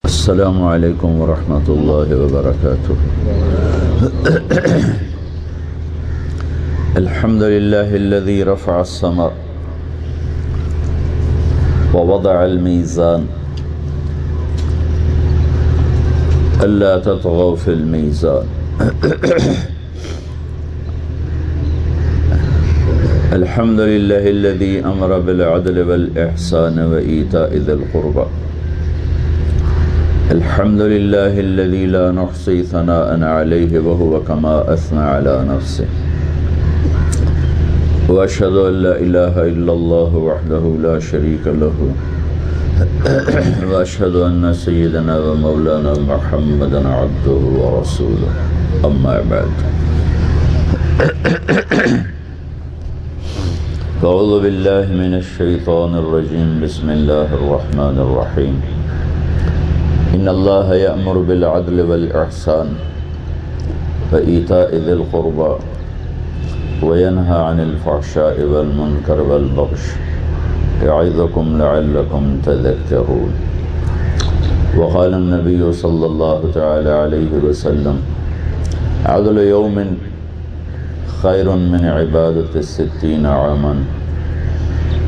السلام علیکم ورحمۃ اللہ وبرکاتہ۔ الحمد للہ الذی رفع السماء ووضع المیزان الا تطغوا فی المیزان۔ الحمد للہ الذی امر بالعدل والاحسان وایتاء ذی القربى۔ الحمد للہ الذی لا نحصی ثناء علیہ وهو کما اثنى علی نفسہ۔ واشهد ان لا الہ الا اللہ وحدہ لا شریک لہ۔ واشهد ان سیدنا و مولانا محمدا عبدہ ورسولہ۔ اما بعد، اعوذ باللہ من الشیطان الرجیم، بسم اللہ الرحمن الرحیم۔ ان اللہ یأمر بالعدل والاحسان وایتاء ذی القربى وینہی عن الفحشاء والمنکر والبغی یعظکم لعلکم تذکرون۔ وقال النبی صلی اللہ تعالی علیہ وسلم: عدل یوم خیر من عبادة 60 عاما۔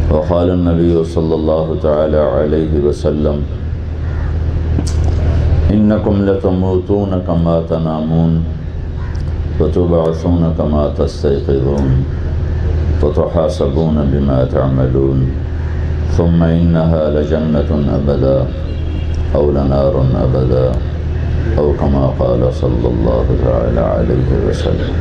وقال النبی صلی اللہ تعالی علیہ وسلم: انکم لتموتون کما تنامون وتبعثون کما تستيقظون وتحاسبون بما تعملون ثم انها لجنة ابدا او لنار ابدا او كما قال صلی اللہ تعالی علیہ وسلم۔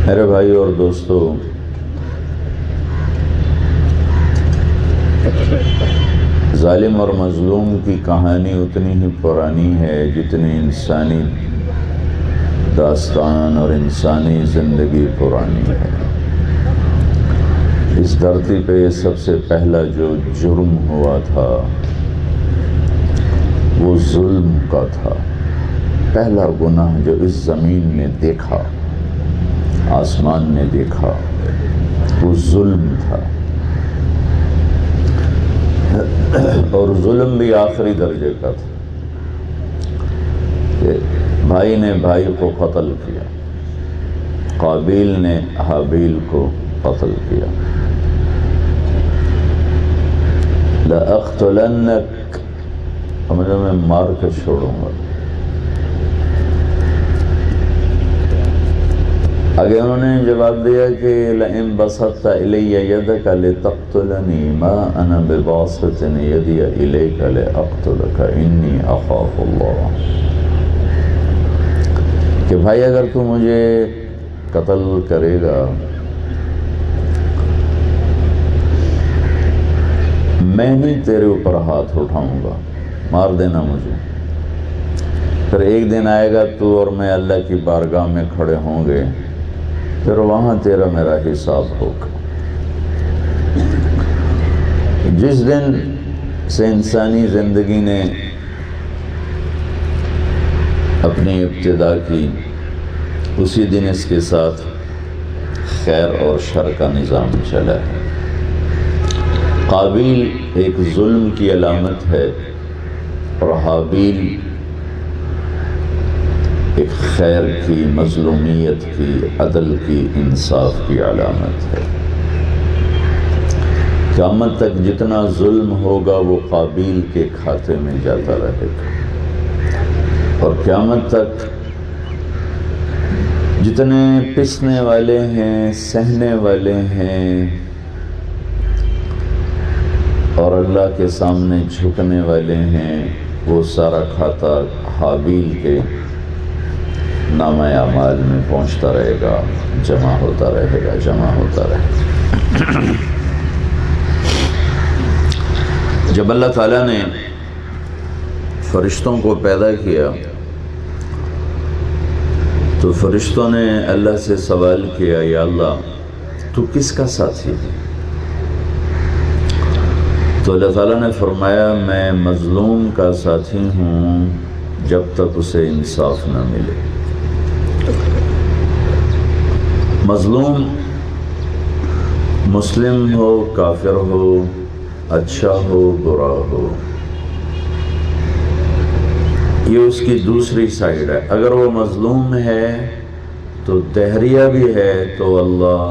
میرے بھائی اور دوستو، ظالم اور مظلوم کی کہانی اتنی ہی پرانی ہے جتنی انسانی داستان اور انسانی زندگی پرانی ہے۔ اس دھرتی پہ سب سے پہلا جو جرم ہوا تھا وہ ظلم کا تھا۔ پہلا گناہ جو اس زمین نے دیکھا، آسمان نے دیکھا، وہ ظلم تھا، اور ظلم بھی آخری درجے کا تھا کہ بھائی نے بھائی کو قتل کیا، قابیل نے حابیل کو قتل کیا۔ لَأَقْتُلَنَّكَ، مجھے میں مار کر چھوڑوں گا۔ آگے انہوں نے جواب دیا کہ لَئِن بَسَطتَ إِلَيَّ يَدَكَ لِتَقْتُلَنِي مَا أَنَا بِبَاسِطٍ يَدِيَ إِلَيْكَ لِأَقْتُلَكَ إِنِّي أَخَافُ اللَّهَ۔ کہ بھائی اگر تو مجھے قتل کرے گا، میں نہیں تیرے اوپر ہاتھ اٹھاؤں گا، مار دینا مجھے۔ پھر ایک دن آئے گا تو اور میں اللہ کی بارگاہ میں کھڑے ہوں گے، پھر وہاں تیرا میرا حساب ہوگا۔ جس دن سے انسانی زندگی نے اپنی ابتدا کی، اسی دن اس کے ساتھ خیر اور شر کا نظام چلا ہے۔ قابیل ایک ظلم کی علامت ہے اور حابیل ایک خیر کی، مظلومیت کی، عدل کی، انصاف کی علامت ہے۔ قیامت تک جتنا ظلم ہوگا وہ قابیل کے کھاتے میں جاتا رہے گا، اور قیامت تک جتنے پسنے والے ہیں، سہنے والے ہیں اور اللہ کے سامنے جھکنے والے ہیں، وہ سارا کھاتا حابیل کے نامہ اعمال میں پہنچتا رہے گا، جمع ہوتا رہے گا، جمع ہوتا رہے گا۔ جب اللہ تعالیٰ نے فرشتوں کو پیدا کیا تو فرشتوں نے اللہ سے سوال کیا، یا اللہ تو کس کا ساتھی ہے؟ تو اللہ تعالیٰ نے فرمایا، میں مظلوم کا ساتھی ہوں جب تک اسے انصاف نہ ملے۔ مظلوم مسلم ہو، کافر ہو، اچھا ہو، برا ہو، یہ اس کی دوسری سائیڈ ہے۔ اگر وہ مظلوم ہے تو دہریہ بھی ہے تو اللہ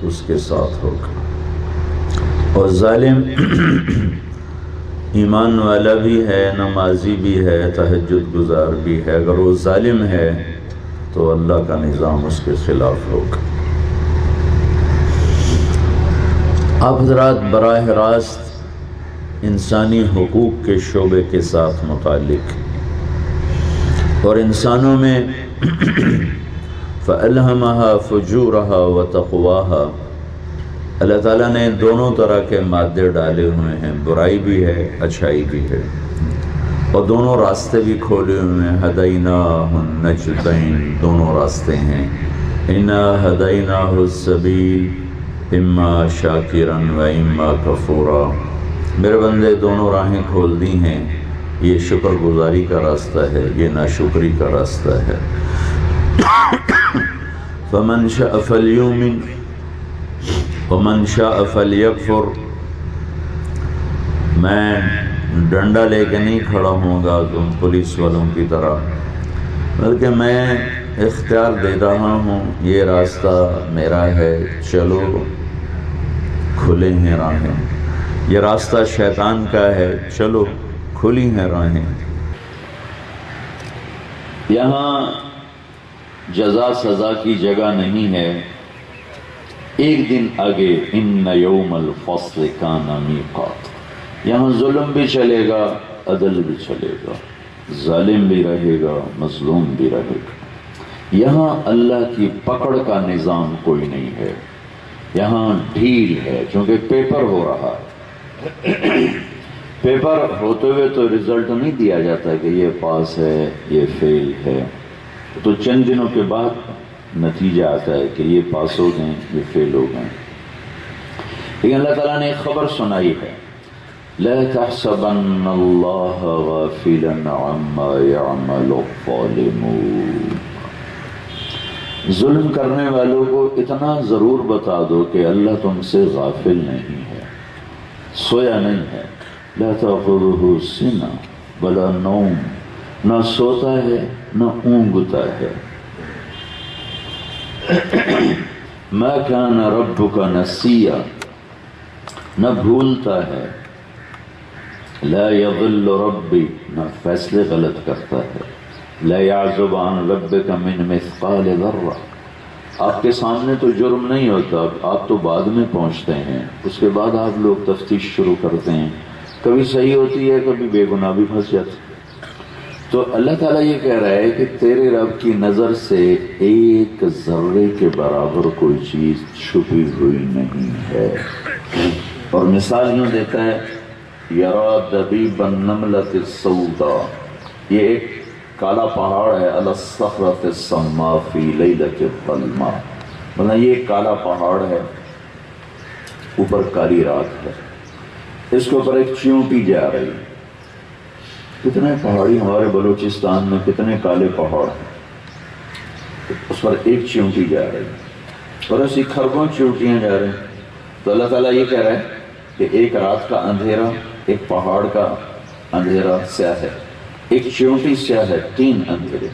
اس کے ساتھ ہوگا، اور ظالم ایمان والا بھی ہے، نمازی بھی ہے، تہجد گزار بھی ہے، اگر وہ ظالم ہے تو اللہ کا نظام اس کے خلاف ہوگا۔ آپ حضرات براہ راست انسانی حقوق کے شعبے کے ساتھ متعلق اور انسانوں میں فَأَلْهَمَهَا فُجُورَهَا وَتَقْوَاهَا، اللہ تعالیٰ نے دونوں طرح کے مادے ڈالے ہوئے ہیں، برائی بھی ہے، اچھائی بھی ہے، اور دونوں راستے بھی کھولے ہوئے ہیں۔ هَدَيْنَاهُ النَّجْدَيْنِ، دونوں راستے ہیں۔ إِنَّا هَدَيْنَاهُ السَّبِيلَ إِمَّا شَاكِرًا وَإِمَّا كَفُورًا، میرے بندے دونوں راہیں کھول دی ہیں، یہ شکر گزاری کا راستہ ہے، یہ ناشکری کا راستہ ہے۔ فَمَنْ شَاءَ فَلْيُؤْمِنْ وَمَنْ شَاءَ فَلْيَكْفُرْ، میں ڈنڈا لے کے نہیں کھڑا ہوں گا تم پولیس والوں کی طرح، بلکہ میں اختیار دے رہا ہوں، یہ راستہ میرا ہے، چلو کھلے ہیں راہیں، یہ راستہ شیطان کا ہے، چلو کھلی ہیں راہیں۔ یہاں جزا سزا کی جگہ نہیں ہے، ایک دن آگے ان یوم الفصل کان میقات، یہاں ظلم بھی چلے گا، عدل بھی چلے گا، ظالم بھی رہے گا، مظلوم بھی رہے گا۔ یہاں اللہ کی پکڑ کا نظام کوئی نہیں ہے، یہاں ڈھیل ہے، چونکہ پیپر ہو رہا ہے۔ پیپر ہوتے ہوئے تو رزلٹ نہیں دیا جاتا کہ یہ پاس ہے، یہ فیل ہے، تو چند دنوں کے بعد نتیجہ آتا ہے کہ یہ پاس ہو گئے، یہ فیل ہو گئے۔ لیکن اللہ تعالیٰ نے ایک خبر سنائی ہے، لا تحسبن اللہ غافلا عما يعمل الظالمون، ظلم کرنے والوں کو اتنا ضرور بتا دو کہ اللہ تم سے غافل نہیں ہے، سویا نہیں ہے۔ لا تأخذه سنة ولا نوم، نہ سوتا ہے نہ اونگتا ہے۔ ما كان ربك نسيا، نہ بھولتا ہے۔ لا يضل ربی، نہ فیصلے غلط کرتا ہے۔ لا يعزب عن ربك من مثقال ذرة، آپ کے سامنے تو جرم نہیں ہوتا، آپ تو بعد میں پہنچتے ہیں، اس کے بعد آپ لوگ تفتیش شروع کرتے ہیں، کبھی صحیح ہوتی ہے، کبھی بے گناہ بھی پھنس جاتے۔ تو اللہ تعالیٰ یہ کہہ رہا ہے کہ تیرے رب کی نظر سے ایک ذرے کے برابر کوئی چیز چھپی ہوئی نہیں ہے۔ اور مثال یوں دیتا ہے، یرا دبیب النملۃ السوداء، یہ ایک کالا پہاڑ ہے، علی الصخرۃ السماء فی لیلۃ الظلماء، مطلب یہ ایک کالا پہاڑ ہے، اوپر کالی رات ہے، اس کے اوپر ایک چیونٹی جا رہی ہے۔ کتنے پہاڑی ہمارے بلوچستان میں کتنے کالے پہاڑ ہیں، اس پر ایک چیونٹی جا رہی ہے، اور ایسی کھربوں چیونٹیاں جا رہے ہیں۔ تو اللہ تعالیٰ یہ کہہ رہا ہے کہ ایک رات کا اندھیرا، ایک پہاڑ کا اندھیرا سیاہ ہے، ایک چیونٹی سیاہ ہے، تین اندھیرے۔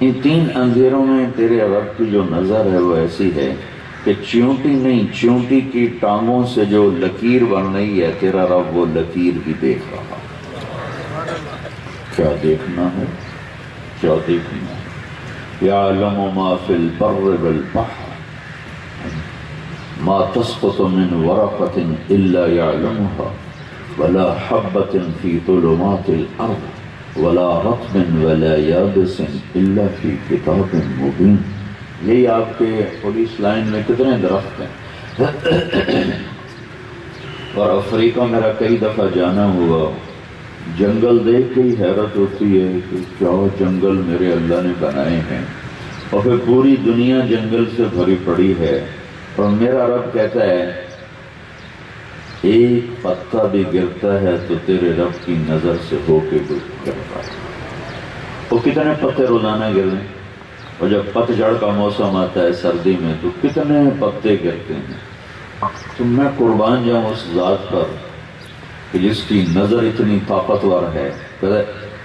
ان تین اندھیروں میں تیرے رب کی جو نظر ہے وہ ایسی ہے کہ چیونٹی نہیں، چیونٹی کی ٹانگوں سے جو لکیر بن رہی ہے، تیرا رب وہ لکیر بھی دیکھ رہا۔ کیا دیکھنا ہے، کیا دیکھنا ہے؟ یعلم ما فی البر والبحر، ما تسقط من ورقۃ الا یعلمها ولا حبۃ فی ظلمات الارض ولا رطب ولا یابس الا فی کتاب مبین۔ یہی آپ کے پولیس لائن میں کتنے درخت ہیں، اور افریقہ میرا کئی دفعہ جانا ہوا، جنگل دیکھ کے ہی حیرت ہوتی ہے کہ کیا جنگل میرے اللہ نے بنائے ہیں، اور پھر پوری دنیا جنگل سے بھری پڑی ہے، اور میرا رب کہتا ہے ایک پتا بھی گرتا ہے تو تیرے رب کی نظر سے ہو کے گرتا ہے۔ وہ کتنے پتے روزانہ گر رہے ہیں، اور جب پتجھڑ کا موسم آتا ہے سردی میں تو کتنے پتے گرتے ہیں. تو میں قربان جاؤں اس ذات پر کہ جس کی نظر اتنی طاقتور ہے،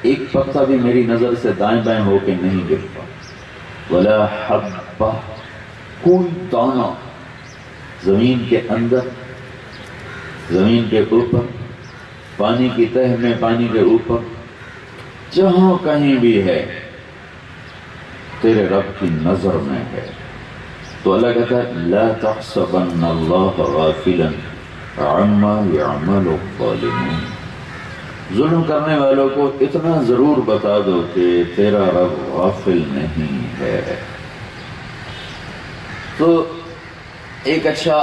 ایک پتا بھی میری نظر سے دائیں بائیں ہو کے نہیں گرتا. ولا حبہ، کوئی دانہ زمین کے اندر، زمین کے اوپر، پانی کی تہ میں، پانی کے اوپر، جہاں کہیں بھی ہے تیرے رب کی نظر میں ہے. تو اللہ کہتا ہے لا تحسبن اللہ غافلا عما يعمل الظالمون. ظلم کرنے والوں کو اتنا ضرور بتا دو کہ تیرا رب غافل نہیں ہے. تو ایک اچھا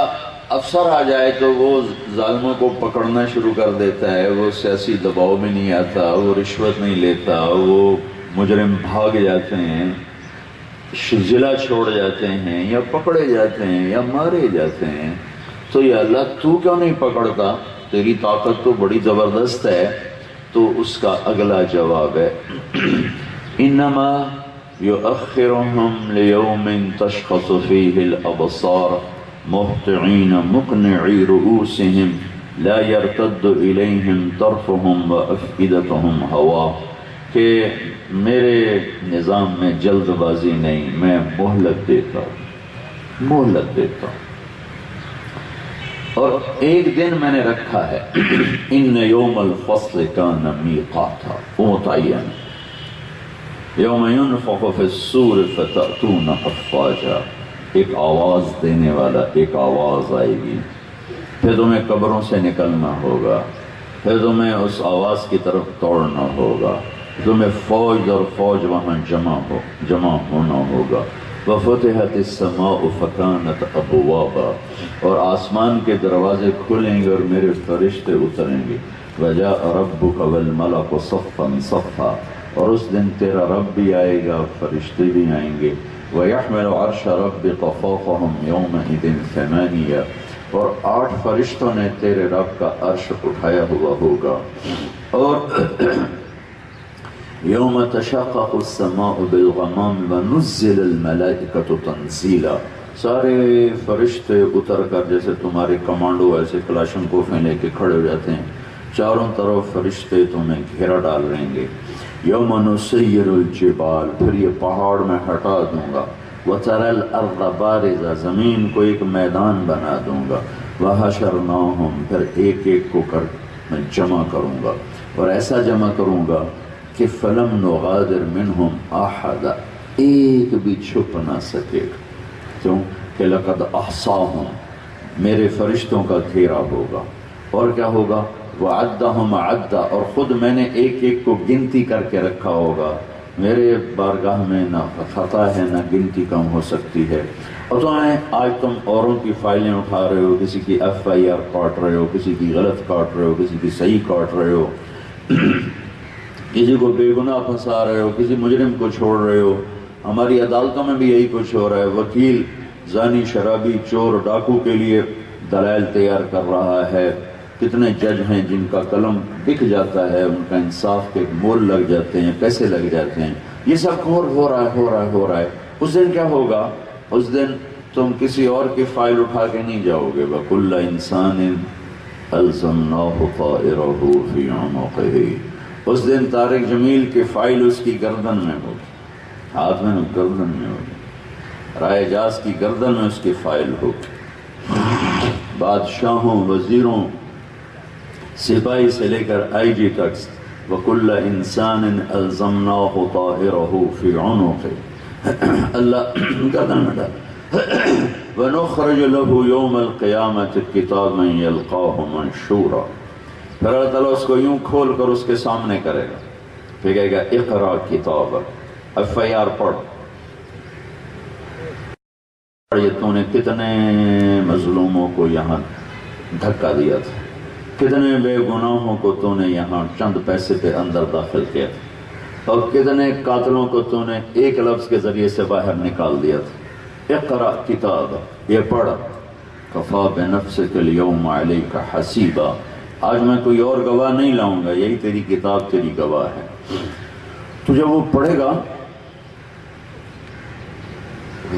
افسر آ جائے تو وہ ظالموں کو پکڑنا شروع کر دیتا ہے، وہ سیاسی دباؤ میں نہیں آتا، وہ رشوت نہیں لیتا، وہ مجرم بھاگ جاتے ہیں، ضلع چھوڑ جاتے ہیں، یا پکڑے جاتے ہیں، یا مارے جاتے ہیں. تو یا اللہ تو کیوں نہیں پکڑتا، تیری طاقت تو بڑی زبردست ہے. تو اس کا اگلا جواب ہے انما یؤخرهم لیوم تشخص فیہ الابصار مہطعین مقنعی رؤوسهم لا یرتد الیہم طرفهم وافئدتهم ہوا. کہ میرے نظام میں جلد بازی نہیں، میں مہلت دیتا ہوں، مہلت دیتا ہوں. اور ایک دن میں نے رکھا ہے ان یوم الفصل کان میقاتا متعین یوم ینفخ فی الصور فتأتون افواجا. ایک آواز دینے والا، ایک آواز آئے گی، پھر تمہیں قبروں سے نکلنا ہوگا، پھر تمہیں اس آواز کی طرف دوڑنا ہوگا، تمہیں فوج اور فوج وہاں جمع ہونا ہوگا. وفتحت السماء فکانت ابوابا، اور آسمان کے دروازے کھلیں گے اور میرے فرشتے اتریں گے. وجاء ربک والملک صفا صفا، اور اس دن تیرا رب بھی آئے گا، فرشتے بھی آئیں گے. ویحمل عرش ربک فوقہم یومئذ ثمانیہ، اور 8 فرشتوں نے تیرے رب کا عرش اٹھایا ہوا ہوگا. اور یوم تشقق السماء بالغمام ونزل الملائکۃ تنزیلا، سارے فرشتے اتر کر جیسے تمہارے کمانڈو ایسے کلاشن کوفیں لے کے کھڑے ہو جاتے ہیں، چاروں طرف فرشتے تمہیں گھیرا ڈال رہیں گے. یوم نسیر الجبال، پھر یہ پہاڑ میں ہٹا دوں گا. وتری الارض بارزہ، زمین کو ایک میدان بنا دوں گا. وحشرناہم، پھر ایک ایک کو کر میں جمع کروں گا، اور ایسا جمع کروں گا کہ فلم نغادر منہم احدا، ایک بھی چھپ نہ سکے. کیوں کہ لقد احصاہم، میرے فرشتوں کا گھیرا ہوگا. اور کیا ہوگا؟ وعدہم عدا، اور خود میں نے ایک ایک کو گنتی کر کے رکھا ہوگا. میرے بارگاہ میں نہ خطا ہے نہ گنتی کم ہو سکتی ہے. اور تو آج تم اوروں کی فائلیں اٹھا رہے ہو، کسی کی FIR کاٹ رہے ہو، کسی کی غلط کاٹ رہے ہو، کسی کی صحیح کاٹ رہے ہو، کسی کو بے گناہ پھنسا رہے ہو، کسی مجرم کو چھوڑ رہے ہو. ہماری عدالتوں میں بھی یہی کچھ ہو رہا ہے. وکیل زانی، شرابی، چور، ڈاکو کے لیے دلائل تیار کر رہا ہے. کتنے جج ہیں جن کا قلم بک جاتا ہے، ان کا انصاف کے مول لگ جاتے ہیں، پیسے لگ جاتے ہیں. یہ سب ہو رہا ہے. اس دن کیا ہوگا؟ اس دن تم کسی اور کی فائل اٹھا کے نہیں جاؤ گے. وَكُلَّ إِنسَانٍ أَلْزَمْنَاهُ طَائِرَهُ فِي عُنُقِهِ، اس دن طارق جمیل کی فائل اس کی گردن میں ہوگی، ہاتھ میں گردن میں ہوگی. رائے جاز کی گردن میں اس کی فائل ہوگی. بادشاہوں، وزیروں، سپاہی سے لے کر IG تک، وَكُلَّ إِنسَانٍ أَلْزَمْنَاهُ طَائِرَهُ فِي عُنُقِهِ، اللہ گردن میں ڈال. وَنُخْرِجُ لَهُ يَوْمَ الْقِيَامَةِ كِتَابًا يَلْقَاهُ مَنشُورًا، پھر اللہ تعالیٰ اس کو یوں کھول کر اس کے سامنے کرے گا، پھر کہے گا اقرا کتابک، FIR پڑھ. یہ تو نے کتنے مظلوموں کو یہاں دھکا دیا تھا، کتنے بے گناہوں کو تو نے یہاں چند پیسے پہ اندر داخل کیا تھا، اور کتنے قاتلوں کو تو نے ایک لفظ کے ذریعے سے باہر نکال دیا تھا. اقرا کتابک، یہ پڑھ. کفا بنفسک اليوم علیک حسیبا، آج میں کوئی اور گواہ نہیں لاؤں گا، یہی تیری کتاب تیری گواہ ہے. تو جب وہ پڑھے گا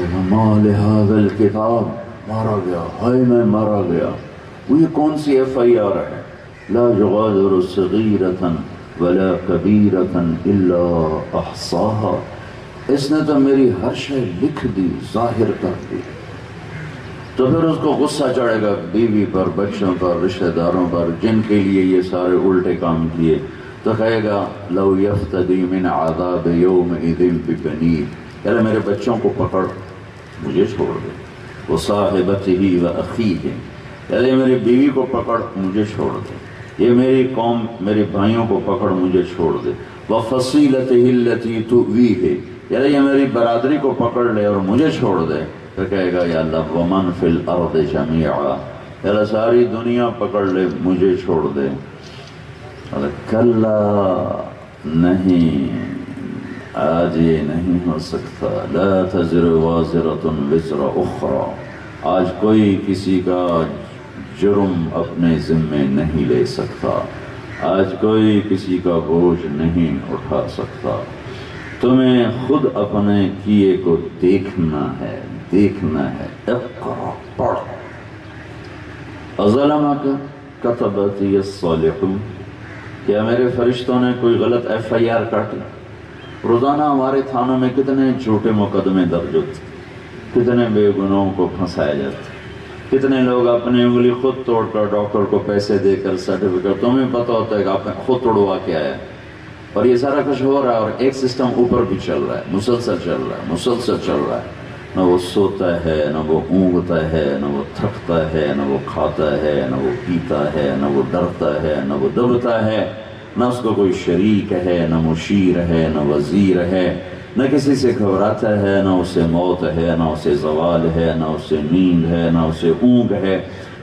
مال هذا الکتاب، مارا گیا، ہائے میں مارا گیا. وہ یہ کون سی FIR ہے؟ لا یغادر صغیرۃ ولا کبیرۃ الا احصاها. اس نے تو میری ہر شے لکھ دی، ظاہر کر دی. تو پھر اس کو غصہ چڑھے گا بیوی پر، بچوں پر، رشتہ داروں پر، جن کے لیے یہ سارے الٹے کام کیے. تو کہے گا لو یفتدی من عذاب یومئذ ببنیہ، یار میرے بچوں کو پکڑ مجھے چھوڑ دے. وصاحبتہ واخیہ، یار میری بیوی کو پکڑ مجھے چھوڑ دے. یہ میری قوم، میرے بھائیوں کو پکڑ مجھے چھوڑ دے. وفصیلتہ التی تؤویہ، یار یہ میری برادری کو پکڑ لے اور مجھے چھوڑ دے. تو کہے گا یا اللہ ومن فی الارض جمیعا، یا اللہ ساری دنیا پکڑ لے مجھے چھوڑ دے. کلا نہیں، آج یہ نہیں ہو سکتا. لا تزر وازرۃ وزر اخری، آج کوئی کسی کا جرم اپنے ذمے نہیں لے سکتا. آج کوئی کسی کا بوجھ نہیں اٹھا سکتا. تمہیں خود اپنے کیے کو دیکھنا ہے، دیکھنا ہے. اقرا، پڑھ. اظلمک کتبتی الصالحون، کیا میرے فرشتوں نے کوئی غلط FIR کاٹی؟ روزانہ ہمارے تھانوں میں کتنے جھوٹے مقدمے درج ہوتے، کتنے بے گناہوں کو پھنسایا جاتا، کتنے لوگ اپنی انگلی خود توڑ کر ڈاکٹر کو پیسے دے کر سرٹیفکیٹ، تمہیں پتہ ہوتا ہے کہ آپ نے خود توڑوا کے آیا. اور یہ سارا کچھ ہو رہا ہے اور ایک سسٹم اوپر بھی چل رہا ہے، مسلسل چل رہا ہے، مسلسل چل رہا ہے. نہ وہ سوتا ہے، نہ وہ اونگتا ہے، نہ وہ تھکتا ہے، نہ وہ کھاتا ہے، نہ وہ پیتا ہے، نہ وہ ڈرتا ہے، نہ وہ دبتا ہے. نہ اس کو کوئی شریک ہے، نہ مشیر ہے، نہ وزیر ہے، نہ کسی سے گھبراتا ہے، نہ اسے موت ہے، نہ اسے زوال ہے، نہ اسے نیند ہے، نہ اسے اونگ ہے،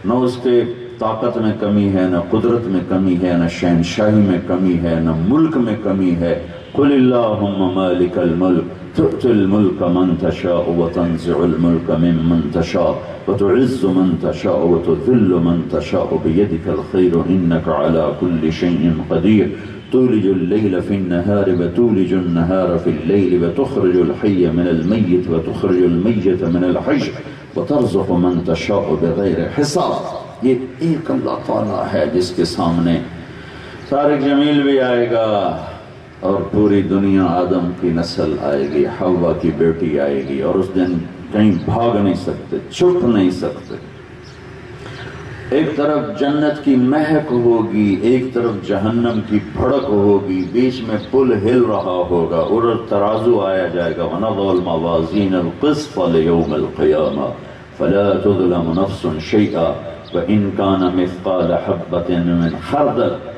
نہ اس کے طاقت میں کمی ہے، نہ قدرت میں کمی ہے، نہ شہنشاہی میں کمی ہے، نہ ملک میں کمی ہے. قل اللہم مالک الملک تؤتی الملک من تشاء وتنزع الملک ممن تشاء وتعز من تشاء وتذل من تشاء بيدك الخير إنك على كل شيء قدير تولج الليل في النهار وتولج النهار في الليل وتخرج الحي من الميت وتخرج الميت من الحي وترزق من تشاء بغير حساب. یہ ایک اللہ تعالیٰ ہے جس کے سامنے طارق جمیل بھی آئے گا اور پوری دنیا آدم کی نسل آئے گی، حوا کی بیٹی آئے گی، اور اس دن کہیں بھاگ نہیں سکتے، چھپ نہیں سکتے. ایک طرف جنت کی مہک ہوگی، ایک طرف جہنم کی بھڑک ہوگی، بیچ میں پل ہل رہا ہوگا اور ترازو آیا جائے گا. وَنَضَعُ الْمَوَازِينَ الْقِسْطَ لِيَوْمِ الْقِيَامَةِ فَلَا تُظْلَمُ نَفْسٌ شَيْئًا وَإِنْ كَانَ مِثْقَالَ حَبَّةٍ مِّنْ خَرْدَلٍ،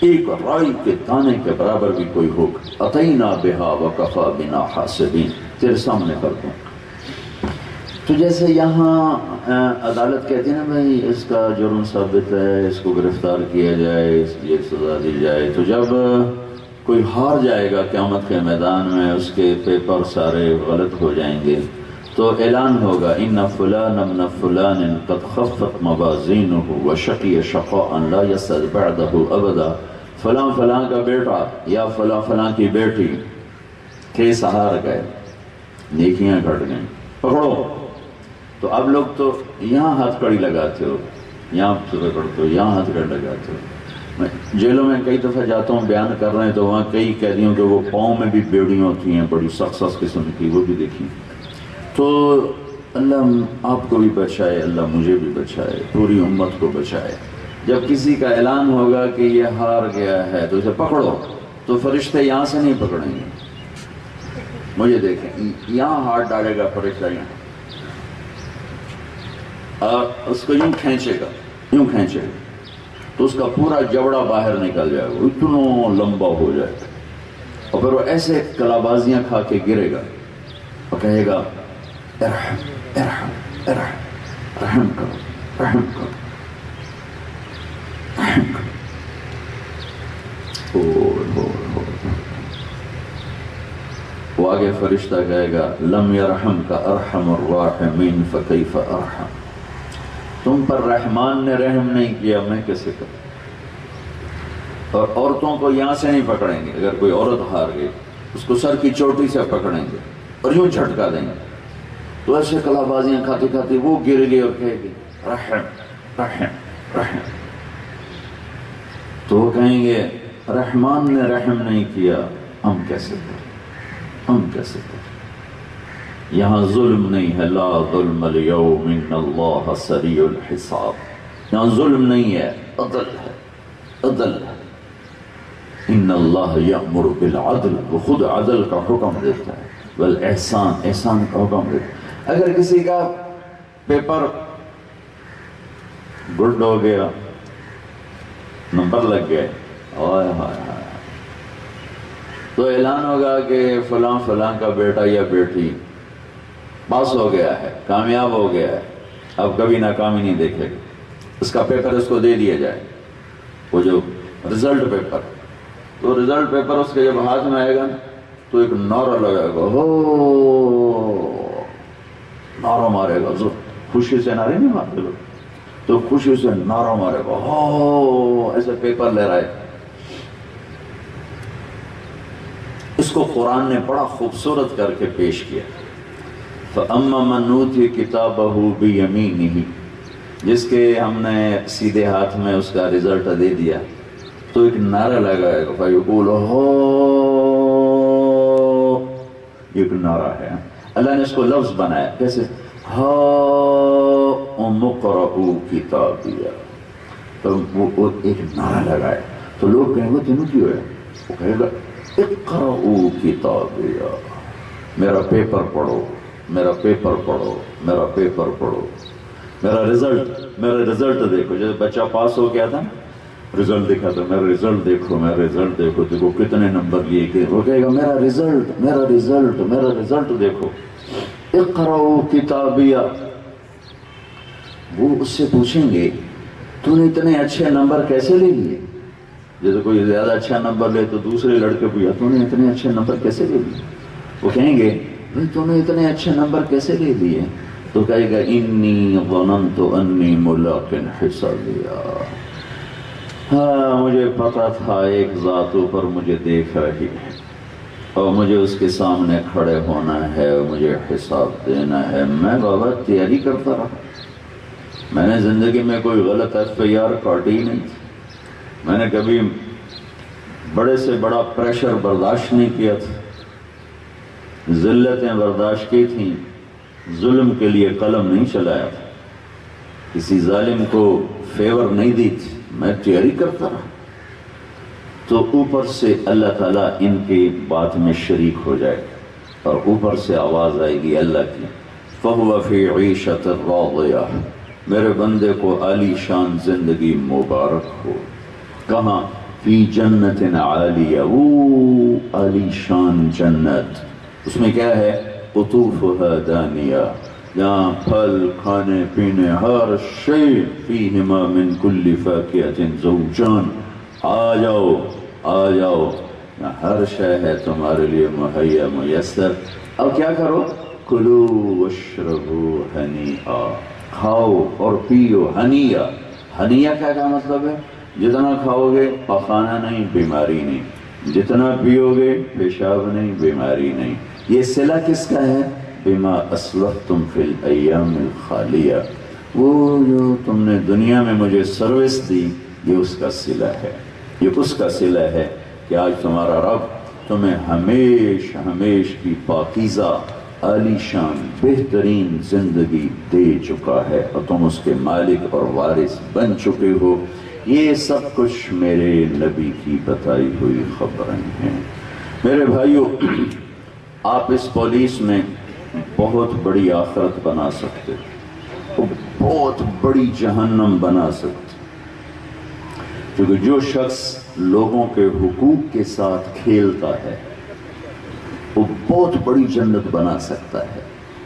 ایک رائی کے دانے کے برابر بھی کوئی ہوگا. اَتَيْنَا بِهَا وَكَفَى بِنَا حَاسِبِينَ، تیرے سامنے کر دوں. تو جیسے یہاں عدالت کہتی ہے نا بھائی اس کا جرم ثابت ہے، اس کو گرفتار کیا جائے، اس کی ایک سزا دی جائے. تو جب کوئی ہار جائے گا قیامت کے میدان میں، اس کے پیپر سارے غلط ہو جائیں گے، تو اعلان ہوگا ان فلان ابن فلان قد خفت موازینہ وشقی شقاء لا یسعد بعدہ ابدا. فلاں فلاں کا بیٹا یا فلاں فلاں کی بیٹی کیس ہار گئے، نیکیاں گھٹ گئیں، پکڑو. تو اب لوگ تو یہاں ہاتھ کڑی لگاتے ہو، یہاں پکڑتے ہو، یہاں ہاتھ کڑی لگاتے ہو. میں جیلوں میں کئی دفعہ جاتا ہوں، بیان کر رہے ہیں تو وہاں کئی قیدیوں کے وہ پاؤں میں بھی بیڑیاں ہوتی ہیں بڑی سخت سخت قسم کی، وہ بھی دیکھی. تو اللہ آپ کو بھی بچائے، اللہ مجھے بھی بچائے، پوری امت کو بچائے. جب کسی کا اعلان ہوگا کہ یہ ہار گیا ہے تو اسے پکڑو، تو فرشتے یہاں سے نہیں پکڑیں گے. مجھے دیکھیں، یہاں ہاتھ ڈالے گا فرشتہ، یہاں اور اس کو یوں کھینچے گا، یوں کھینچے گا تو اس کا پورا جوڑا باہر نکل جائے گا، اتنا لمبا ہو جائے گا. اور پھر وہ ایسے کلابازیاں کھا کے گرے گا اور کہے گا ارحم ارحم ارحم، رحم کرو رحم کرو رحم کرو. وہ آگے فرشتہ کہے گا لم یرحم کا ارحم الراحمین فکیف ارحم، تم پر رحمان نے رحم نہیں کیا، میں کیسے کروں. اور عورتوں کو یہاں سے نہیں پکڑیں گے، اگر کوئی عورت ہار گئی اس کو سر کی چوٹی سے پکڑیں گے اور یوں جھٹکا دیں گے تو ایسے کلا بازیاں کھاتے کھاتے وہ گر گئے اور کہے گی رحم رحم رحم، تو وہ کہیں گے رحمان نے رحم نہیں کیا، ہم کیسے کریں، ہم کیسے کریں؟ یہاں ظلم نہیں ہے، لا ظلم اليوم ان اللہ سریع الحساب، یہاں ظلم نہیں ہے، عدل ہے، عدل ہے۔ ان اللہ یأمر بالعدل، وہ خود عدل کا حکم دیتا ہے، والاحسان، احسان کا حکم دیتا ہے۔ اگر کسی کا پیپر گڈ ہو گیا، نمبر لگ گئے، ہائے ہائے ہائے، تو اعلان ہوگا کہ فلاں فلاں کا بیٹا یا بیٹی پاس ہو گیا ہے، کامیاب ہو گیا ہے، اب کبھی ناکامی نہیں دیکھے گا، اس کا پیپر اس کو دے دیا جائے، وہ جو رزلٹ پیپر، تو رزلٹ پیپر اس کے جب ہاتھ میں آئے گا تو ایک نعرہ لگائے گا، ہو نعرہ مارے گا، خوشی سے نعرے نہیں مارتے لوگ، تو خوشی سے نعرہ مارے گا، ہو ایسے پیپر لے رہا ہے۔ اس کو قرآن نے بڑا خوبصورت کر کے پیش کیا، فَأَمَّا مَنْ أُوتِيَ كِتَابَهُ بِيَمِينِهِ، جس کے ہم نے سیدھے ہاتھ میں اس کا رزلٹ دے دیا تو ایک نعرہ لگائے گا، فَيَقُولُ ہو، یہ ایک نعرہ ہے، اللہ نے اس کو لفظ بنایا کیسے، هَاؤْمُ اقْرَءُوا كِتَابِيَهْ، تو وہ ایک نعرہ لگائے تو لوگ کہیں گے تینوں کیوں ہے، وہ کہے گا اقرؤوا کتابیہ، میرا پیپر پڑھو، میرا پیپر پڑھو، میرا پیپر پڑھو، میرا رزلٹ دیکھو۔ جب بچہ پاس ہو گیا تھا رزلٹ دیکھا تو میرا رزلٹ دیکھو، میرا رزلٹ دیکھو، دیکھو کتنے نمبر لیے کہ وہ کہے گا میرا رزلٹ، میرا رزلٹ، میرا رزلٹ دیکھو، اقرؤوا کتابیہ۔ وہ اس سے پوچھیں گے تو نے اتنے اچھے نمبر کیسے لے لیے؟ جیسے کوئی زیادہ اچھا نمبر لے تو دوسرے لڑکے پوچھا تو نے اتنے اچھے نمبر کیسے لے لیے؟ وہ کہیں گے بھائی تو نے اتنے اچھے نمبر کیسے لے لیے؟ تو کہے گا انی ظننت انی ملاق حسابیہ، ہاں مجھے پتا تھا ایک ذات اوپر مجھے دیکھ رہی ہے اور مجھے اس کے سامنے کھڑے ہونا ہے اور مجھے حساب دینا ہے، میں بابا تیاری کرتا رہا، میں نے زندگی میں کوئی غلط FIR کاٹی نہیں، میں نے کبھی بڑے سے بڑا پریشر برداشت نہیں کیا تھا، ذلتیں برداشت کی تھیں، ظلم کے لیے قلم نہیں چلایا تھا، کسی ظالم کو فیور نہیں دی تھی، میں تیاری کرتا رہا۔ تو اوپر سے اللہ تعالیٰ ان کی بات میں شریک ہو جائے اور اوپر سے آواز آئے گی اللہ کی، فَهُوَ فِي عِيشَةٍ رَاضِيَةٍ، میرے بندے کو عالی شان زندگی مبارک ہو، کہاں؟ فی جنت عالیہ، وہ عالی شان جنت، اس میں کیا ہے؟ قطوفها دانیہ، جہاں پھل کھانے پینے ہر شیء، فیہما من کل فاکہۃ زوجان، آ جاؤ آ جاؤ، ہر شے ہے تمہارے لیے مہیا میسر، اب کیا کرو؟ کلوا واشربوا ہنیئا، کھاؤ اور پیو، ہنیئا، ہنیئا کیا مطلب ہے؟ جتنا کھاؤ گے پخانہ نہیں، بیماری نہیں، جتنا پیو گے پیشاب نہیں، بیماری نہیں۔ یہ صلہ کس کا ہے؟ بما اسلفتم فی الایام الخالیہ، وہ جو تم نے دنیا میں مجھے سروس دی، یہ اس کا صلہ ہے، یہ اس کا صلہ ہے کہ آج تمہارا رب تمہیں ہمیش ہمیش کی پاکیزہ عالی شان بہترین زندگی دے چکا ہے اور تم اس کے مالک اور وارث بن چکے ہو۔ یہ سب کچھ میرے نبی کی بتائی ہوئی خبریں ہیں۔ میرے بھائیو، آپ اس پولیس میں بہت بڑی آخرت بنا سکتے، بہت بڑی جہنم بنا سکتے، کیونکہ جو شخص لوگوں کے حقوق کے ساتھ کھیلتا ہے وہ بہت بڑی جنت بنا سکتا ہے،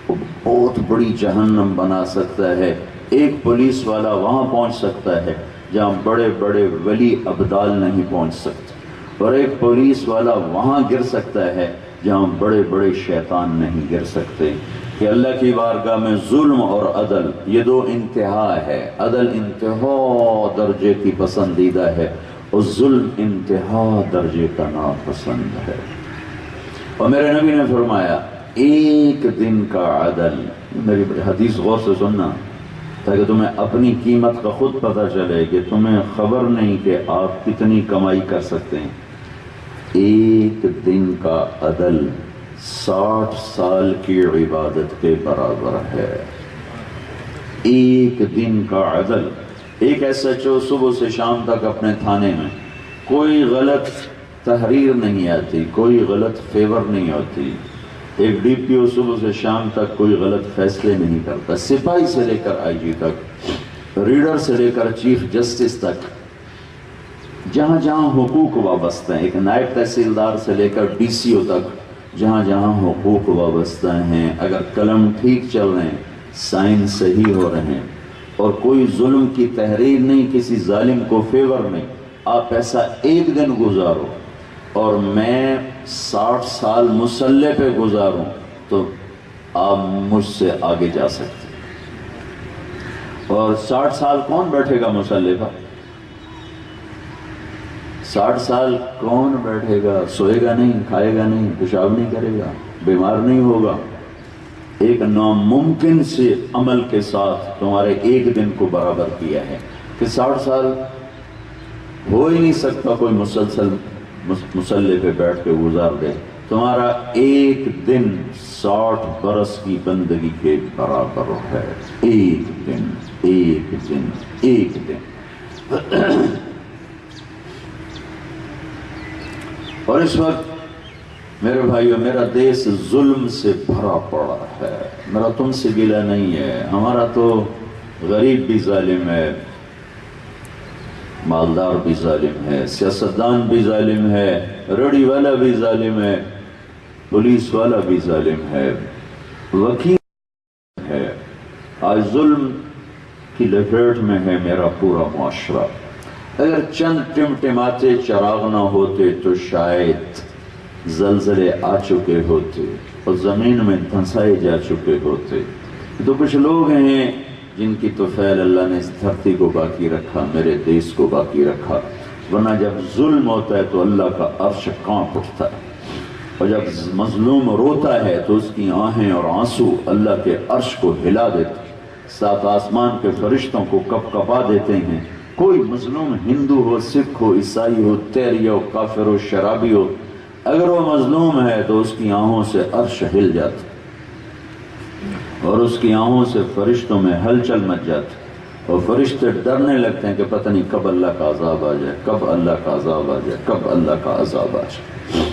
وہ بہت بڑی جہنم بنا سکتا ہے۔ ایک پولیس والا وہاں پہنچ سکتا ہے جہاں بڑے بڑے ولی ابدال نہیں پہنچ سکتے، اور ایک پولیس والا وہاں گر سکتا ہے جہاں بڑے بڑے شیطان نہیں گر سکتے۔ کہ اللہ کی بارگاہ میں ظلم اور عدل یہ دو انتہا ہے، عدل انتہا درجے کی پسندیدہ ہے اور ظلم انتہا درجے کا ناپسند ہے۔ اور میرے نبی نے فرمایا ایک دن کا عدل. میری حدیث غور سے سننا تاکہ تمہیں اپنی قیمت کا خود پتہ چلے کہ تمہیں خبر نہیں کہ آپ کتنی کمائی کر سکتے ہیں. ایک دن کا عدل 60 سال کی عبادت کے برابر ہے. ایک دن کا عدل. ایک ایس ایچ او صبح سے شام تک اپنے تھانے میں کوئی غلط تحریر نہیں آتی، کوئی غلط فیور نہیں ہوتی. ایک ڈی پی او صبح سے شام تک کوئی غلط فیصلے نہیں کرتا. سپاہی سے لے کر آئی جی تک، ریڈر سے لے کر چیف جسٹس تک، جہاں جہاں حقوق وابستہ ہیں، ایک نائب تحصیلدار سے لے کر ڈی سی او تک، جہاں جہاں حقوق وابستہ ہیں، اگر قلم ٹھیک چل رہے ہیں، سائن صحیح ہو رہے ہیں اور کوئی ظلم کی تحریر نہیں، کسی ظالم کو فیور نہیں، آپ ایسا ایک دن گزارو اور میں 60 سال مسلح پہ گزاروں تو آپ مجھ سے آگے جا سکتے ہیں. اور 60 سال کون بیٹھے گا مسلح پر؟ 60 سال کون بیٹھے گا؟ سوئے گا نہیں، کھائے گا نہیں، پیشاب نہیں کرے گا، بیمار نہیں ہوگا. ایک ناممکن سے عمل کے ساتھ تمہارے ایک دن کو برابر کیا ہے کہ 60 سال ہو ہی نہیں سکتا کوئی مسلسل مسلح پہ بیٹھ کے گزار دے. تمہارا ایک دن 60 برس کی بندگی کے برابر ہے. ایک دن، ایک دن، ایک دن. اور اس وقت میرے بھائیو میرا دیش ظلم سے بھرا پڑا ہے. میرا تم سے گلہ نہیں ہے. ہمارا تو غریب بھی ظالم ہے، مالدار بھی ظالم ہے، سیاستدان بھی ظالم ہے، رڑی والا بھی ظالم ہے، پولیس والا بھی ظالم ہے، وکیل ہے. آج ظلم کی لپیٹ میں ہے میرا پورا معاشرہ. اگر چند ٹمٹماتے چراغ نہ ہوتے تو شاید زلزلے آ چکے ہوتے اور زمین میں دھنسائے جا چکے ہوتے. تو کچھ لوگ ہیں جن کی تو فعل اللہ نے اس دھرتی کو باقی رکھا، میرے دیش کو باقی رکھا. ورنہ جب ظلم ہوتا ہے تو اللہ کا عرش کانپ اٹھتا ہے، اور جب مظلوم روتا ہے تو اس کی آہیں اور آنسو اللہ کے عرش کو ہلا دیتے، 7 آسمان کے فرشتوں کو کپ کپا دیتے ہیں. کوئی مظلوم ہندو ہو، سکھ ہو، عیسائی ہو، تیری ہو، کافر ہو، شرابی ہو، اگر وہ مظلوم ہے تو اس کی آہوں سے عرش ہل جاتا اور اس کی آہوں سے فرشتوں میں ہلچل مچ جاتی، اور فرشتے ڈرنے لگتے ہیں کہ پتہ نہیں کب اللہ کا عذاب آ جائے، کب اللہ کا عذاب آ جائے، کب اللہ کا عذاب آ جائے.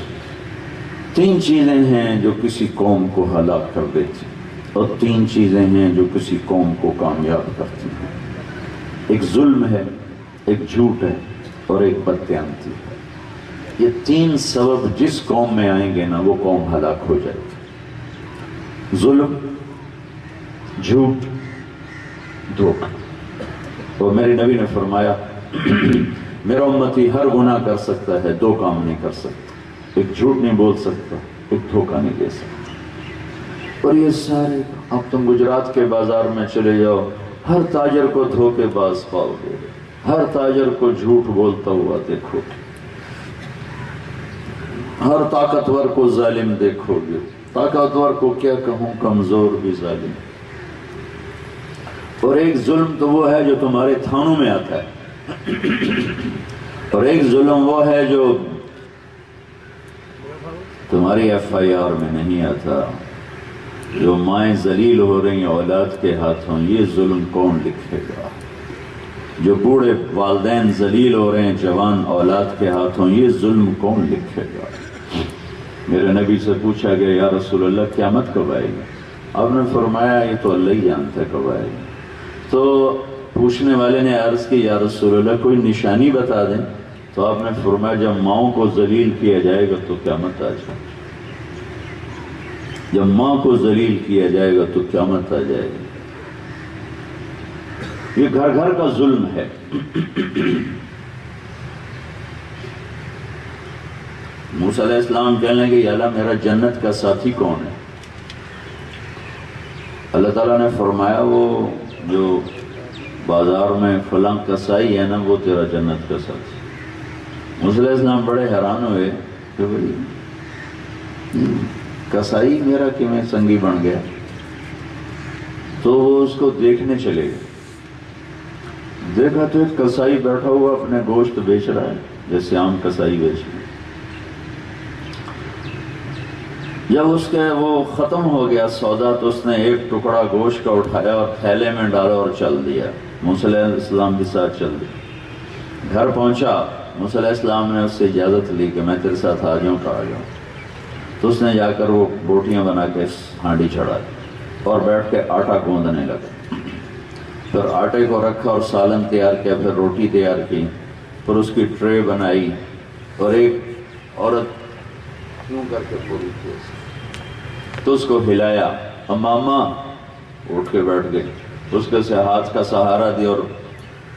3 چیزیں ہیں جو کسی قوم کو ہلاک کر دیتی اور 3 چیزیں ہیں جو کسی قوم کو کامیاب کرتی ہیں. ایک ظلم ہے، ایک جھوٹ ہے اور ایک بدقیامتی ہے. یہ 3 سبب جس قوم میں آئیں گے نا وہ قوم ہلاک ہو جائے گی. ظلم، جھوٹ، دھوکہ. اور میرے نبی نے فرمایا میرا امتی ہر گناہ کر سکتا ہے، 2 کام نہیں کر سکتا. ایک جھوٹ نہیں بول سکتا، ایک دھوکہ نہیں دے سکتا. اور یہ سارے اب تم گجرات کے بازار میں چلے جاؤ، ہر تاجر کو دھوکے باز پاؤ گے، ہر تاجر کو جھوٹ بولتا ہوا دیکھو گے، ہر طاقتور کو ظالم دیکھو گے. طاقتور کو کیا کہوں، کمزور بھی ظالم. اور ایک ظلم تو وہ ہے جو تمہارے تھانوں میں آتا ہے، اور ایک ظلم وہ ہے جو تمہاری ایف آئی آر میں نہیں آتا. جو مائیں ذلیل ہو رہی ہیں اولاد کے ہاتھوں، یہ ظلم کون لکھے گا؟ جو بوڑھے والدین ذلیل ہو رہے ہیں جوان اولاد کے ہاتھوں، یہ ظلم کون لکھے گا؟ میرے نبی سے پوچھا گیا یا رسول اللہ قیامت کب آئے گی؟ آپ نے فرمایا یہ تو اللہ ہی جانتا ہے کب آئے گی. تو پوچھنے والے نے عرض کی یا رسول اللہ کوئی نشانی بتا دیں. تو آپ نے فرمایا جب ماؤں کو ذلیل کیا جائے گا تو قیامت آ جائے گی. جب ماں کو ذلیل کیا جائے گا تو قیامت آ جائے گی. یہ گھر گھر کا ظلم ہے. موسیٰ علیہ السلام کہنے لگے یا اللہ میرا جنت کا ساتھی کون ہے؟ اللہ تعالیٰ نے فرمایا وہ جو بازار میں فلاں کسائی ہے نا وہ تیرا جنت کا ساتھی. موسیٰ علیہ السلام بڑے حیران ہوئے کہ کسائی میرا کیویں سنگی بن گیا؟ تو وہ اس کو دیکھنے چلے گئے. دیکھا تو ایک کسائی بیٹھا ہوا اپنے گوشت بیچ رہا ہے جیسے عام کسائی بیچ رہا ہے. جب اس کے وہ ختم ہو گیا سودا تو اس نے ایک ٹکڑا گوشت کا اٹھایا اور تھیلے میں ڈالا اور چل دیا. موسیٰ علیہ السلام کے ساتھ چل دیا. گھر پہنچا, موسیٰ علیہ السلام نے اس سے اجازت لی کہ میں تیرے ساتھ آ جاؤں تو آ جاؤں. تو اس نے جا کر وہ بوٹیاں بنا کے ہانڈی چڑھائی اور بیٹھ کے آٹا گوندنے لگا. پھر آٹے کو رکھا اور سالن تیار کیا, پھر روٹی تیار کی, پھر اس کی ٹرے بنائی اور ایک عورت کیوں کر کے پوری تھی تو اس کو ہلایا. امامہ اٹھ کے بیٹھ گئی, اس کے سے ہاتھ کا سہارا دی اور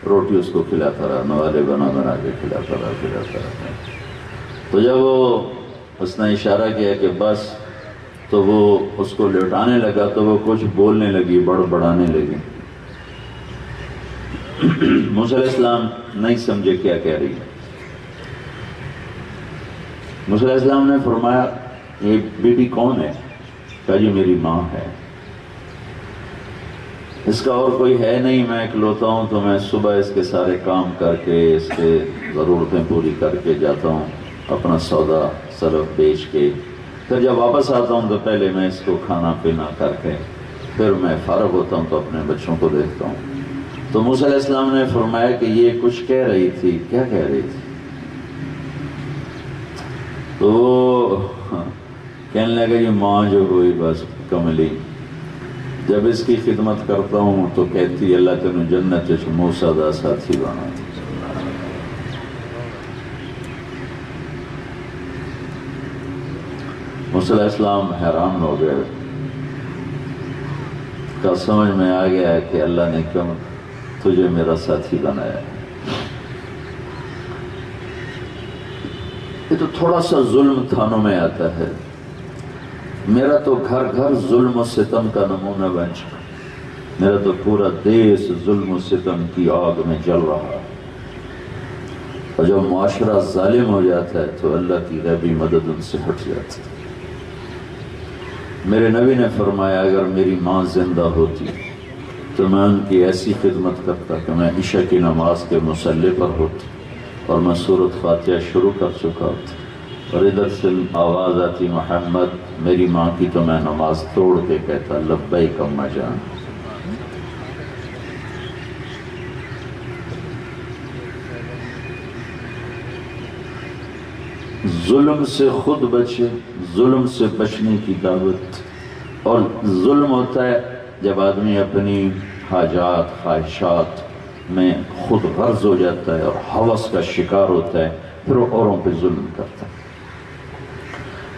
روٹی اس کو کھلاتا رہا, نوالے بنا بنا کے کھلاتا رہا. تو جب وہ اس نے اشارہ کیا کہ بس, تو وہ اس کو لٹانے لگا تو وہ کچھ بولنے لگی, بڑبڑانے لگی. موسیٰ علیہ السلام نہیں سمجھے کیا کہہ رہی ہے. موسیٰ علیہ السلام نے فرمایا یہ بی بی کون ہے؟ کہا جی میری ماں ہے. اس کا اور کوئی ہے نہیں, میں اکلوتا ہوں تو میں صبح اس کے سارے کام کر کے اس کے ضرورتیں پوری کر کے جاتا ہوں, اپنا سودا صرف بیچ کے, پھر جب واپس آتا ہوں تو پہلے میں اس کو کھانا پینا کر کے پھر میں فارغ ہوتا ہوں تو اپنے بچوں کو دیکھتا ہوں. تو موسیٰ علیہ السلام نے فرمایا کہ یہ کچھ کہہ رہی تھی. کیا کہہ رہی تھی؟ تو کہنے لگا یہ ماں جو ہوئی بس کملی, جب اس کی خدمت کرتا ہوں تو کہتی اللہ تینوں جنت موسیٰ دا ساتھی بنا. موسیٰ علیہ السلام حیران ہو گئے, کا سمجھ میں آ گیا ہے کہ اللہ نے کیوں تجھے میرا ساتھی بنایا. یہ تو تھوڑا سا ظلم تھانوں میں آتا ہے, میرا تو گھر گھر ظلم و ستم کا نمونہ بن چکا. میرا تو پورا دیش ظلم و ستم کی آگ میں جل رہا ہے. اور جب معاشرہ ظالم ہو جاتا ہے تو اللہ کی غیبی مدد ان سے ہٹ جاتی ہے. میرے نبی نے فرمایا اگر میری ماں زندہ ہوتی تو میں ان کی ایسی خدمت کرتا کہ میں عشاء کی نماز کے مصلی پر ہوتی اور میں سورۃ فاتحہ شروع کر چکا ہوتا, اور ادھر سے آواز آتی محمد میری ماں کی, تو میں نماز توڑ کے کہتا لبیک اماں جان. ظلم سے خود بچے, ظلم سے بچنے کی دعوت. اور ظلم ہوتا ہے جب آدمی اپنی حاجات خواہشات میں خود غرض ہو جاتا ہے اور ہوس کا شکار ہوتا ہے, پھر وہ اوروں پہ ظلم کرتا ہے.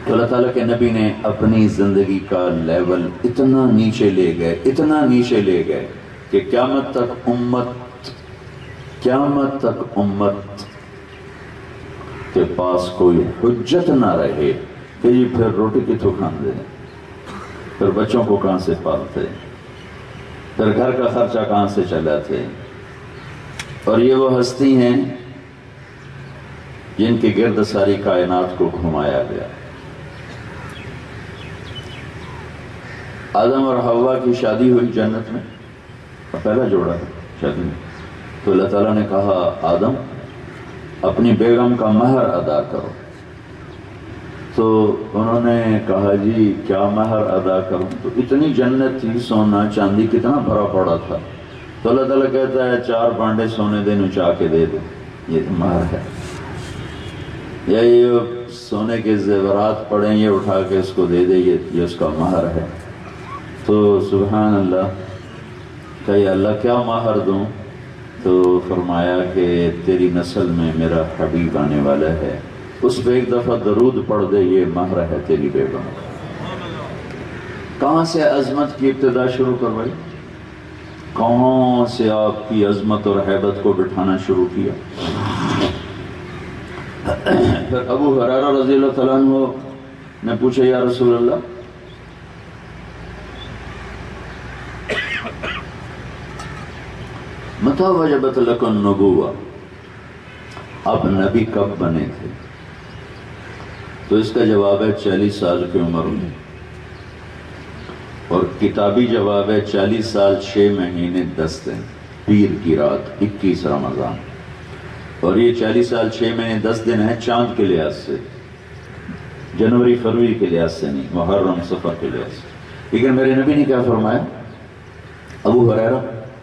تو اللہ تعالیٰ کے نبی نے اپنی زندگی کا لیول اتنا نیچے لے گئے, اتنا نیچے لے گئے کہ قیامت تک امت کے پاس کوئی حجت نہ رہے کہ یہ پھر روٹی کتوں کھاندے, پھر بچوں کو کہاں سے پالتے, پھر گھر کا خرچہ کہاں سے چلاتے. اور یہ وہ ہستی ہیں جن کے گرد ساری کائنات کو گھمایا گیا. آدم اور حوا کی شادی ہوئی جنت میں, پہلا جوڑا ہے شادی میں. تو اللہ تعالیٰ نے کہا آدم اپنی بیگم کا مہر ادا کرو. تو انہوں نے کہا جی کیا مہر ادا کروں؟ تو اتنی جنت تھی, سونا چاندی کتنا بھرا پڑا تھا. تو اللہ تعالیٰ کہتا ہے 4 بانڈے سونے دے نچا کے دے دو, یہ مہر ہے. یا یہ سونے کے زیورات پڑیں یہ اٹھا کے اس کو دے دے, یہ اس کا مہر ہے. تو سبحان اللہ, کہ یا اللہ کیا مہر دوں؟ تو فرمایا کہ تیری نسل میں میرا حبیب آنے والا ہے, اس پہ ایک دفعہ درود پڑھ دے, یہ مہر ہے تیری بیگم. کہاں سے عظمت کی ابتدا شروع کروائی, کہاں سے آپ کی عظمت اور ہیبت کو بٹھانا شروع کیا. پھر ابو ہریرہ رضی اللہ تعالیٰ عنہ نے پوچھا یا رسول اللہ متى وجبت لك النبوة, آپ نبی کب بنے تھے؟ تو اس کا جواب ہے 40 سال کی عمر میں. اور کتابی جواب ہے 40 سال 6 مہینے 10 دن، پیر کی رات 21 رمضان، اور یہ 40 سال 6 مہینے 10 دن ہے چاند کے لحاظ سے، جنوری فروری کے لحاظ سے نہیں، محرم صفر کے لحاظ سے۔ لیکن میرے نبی نے کیا فرمایا؟ ابو ہریرہ،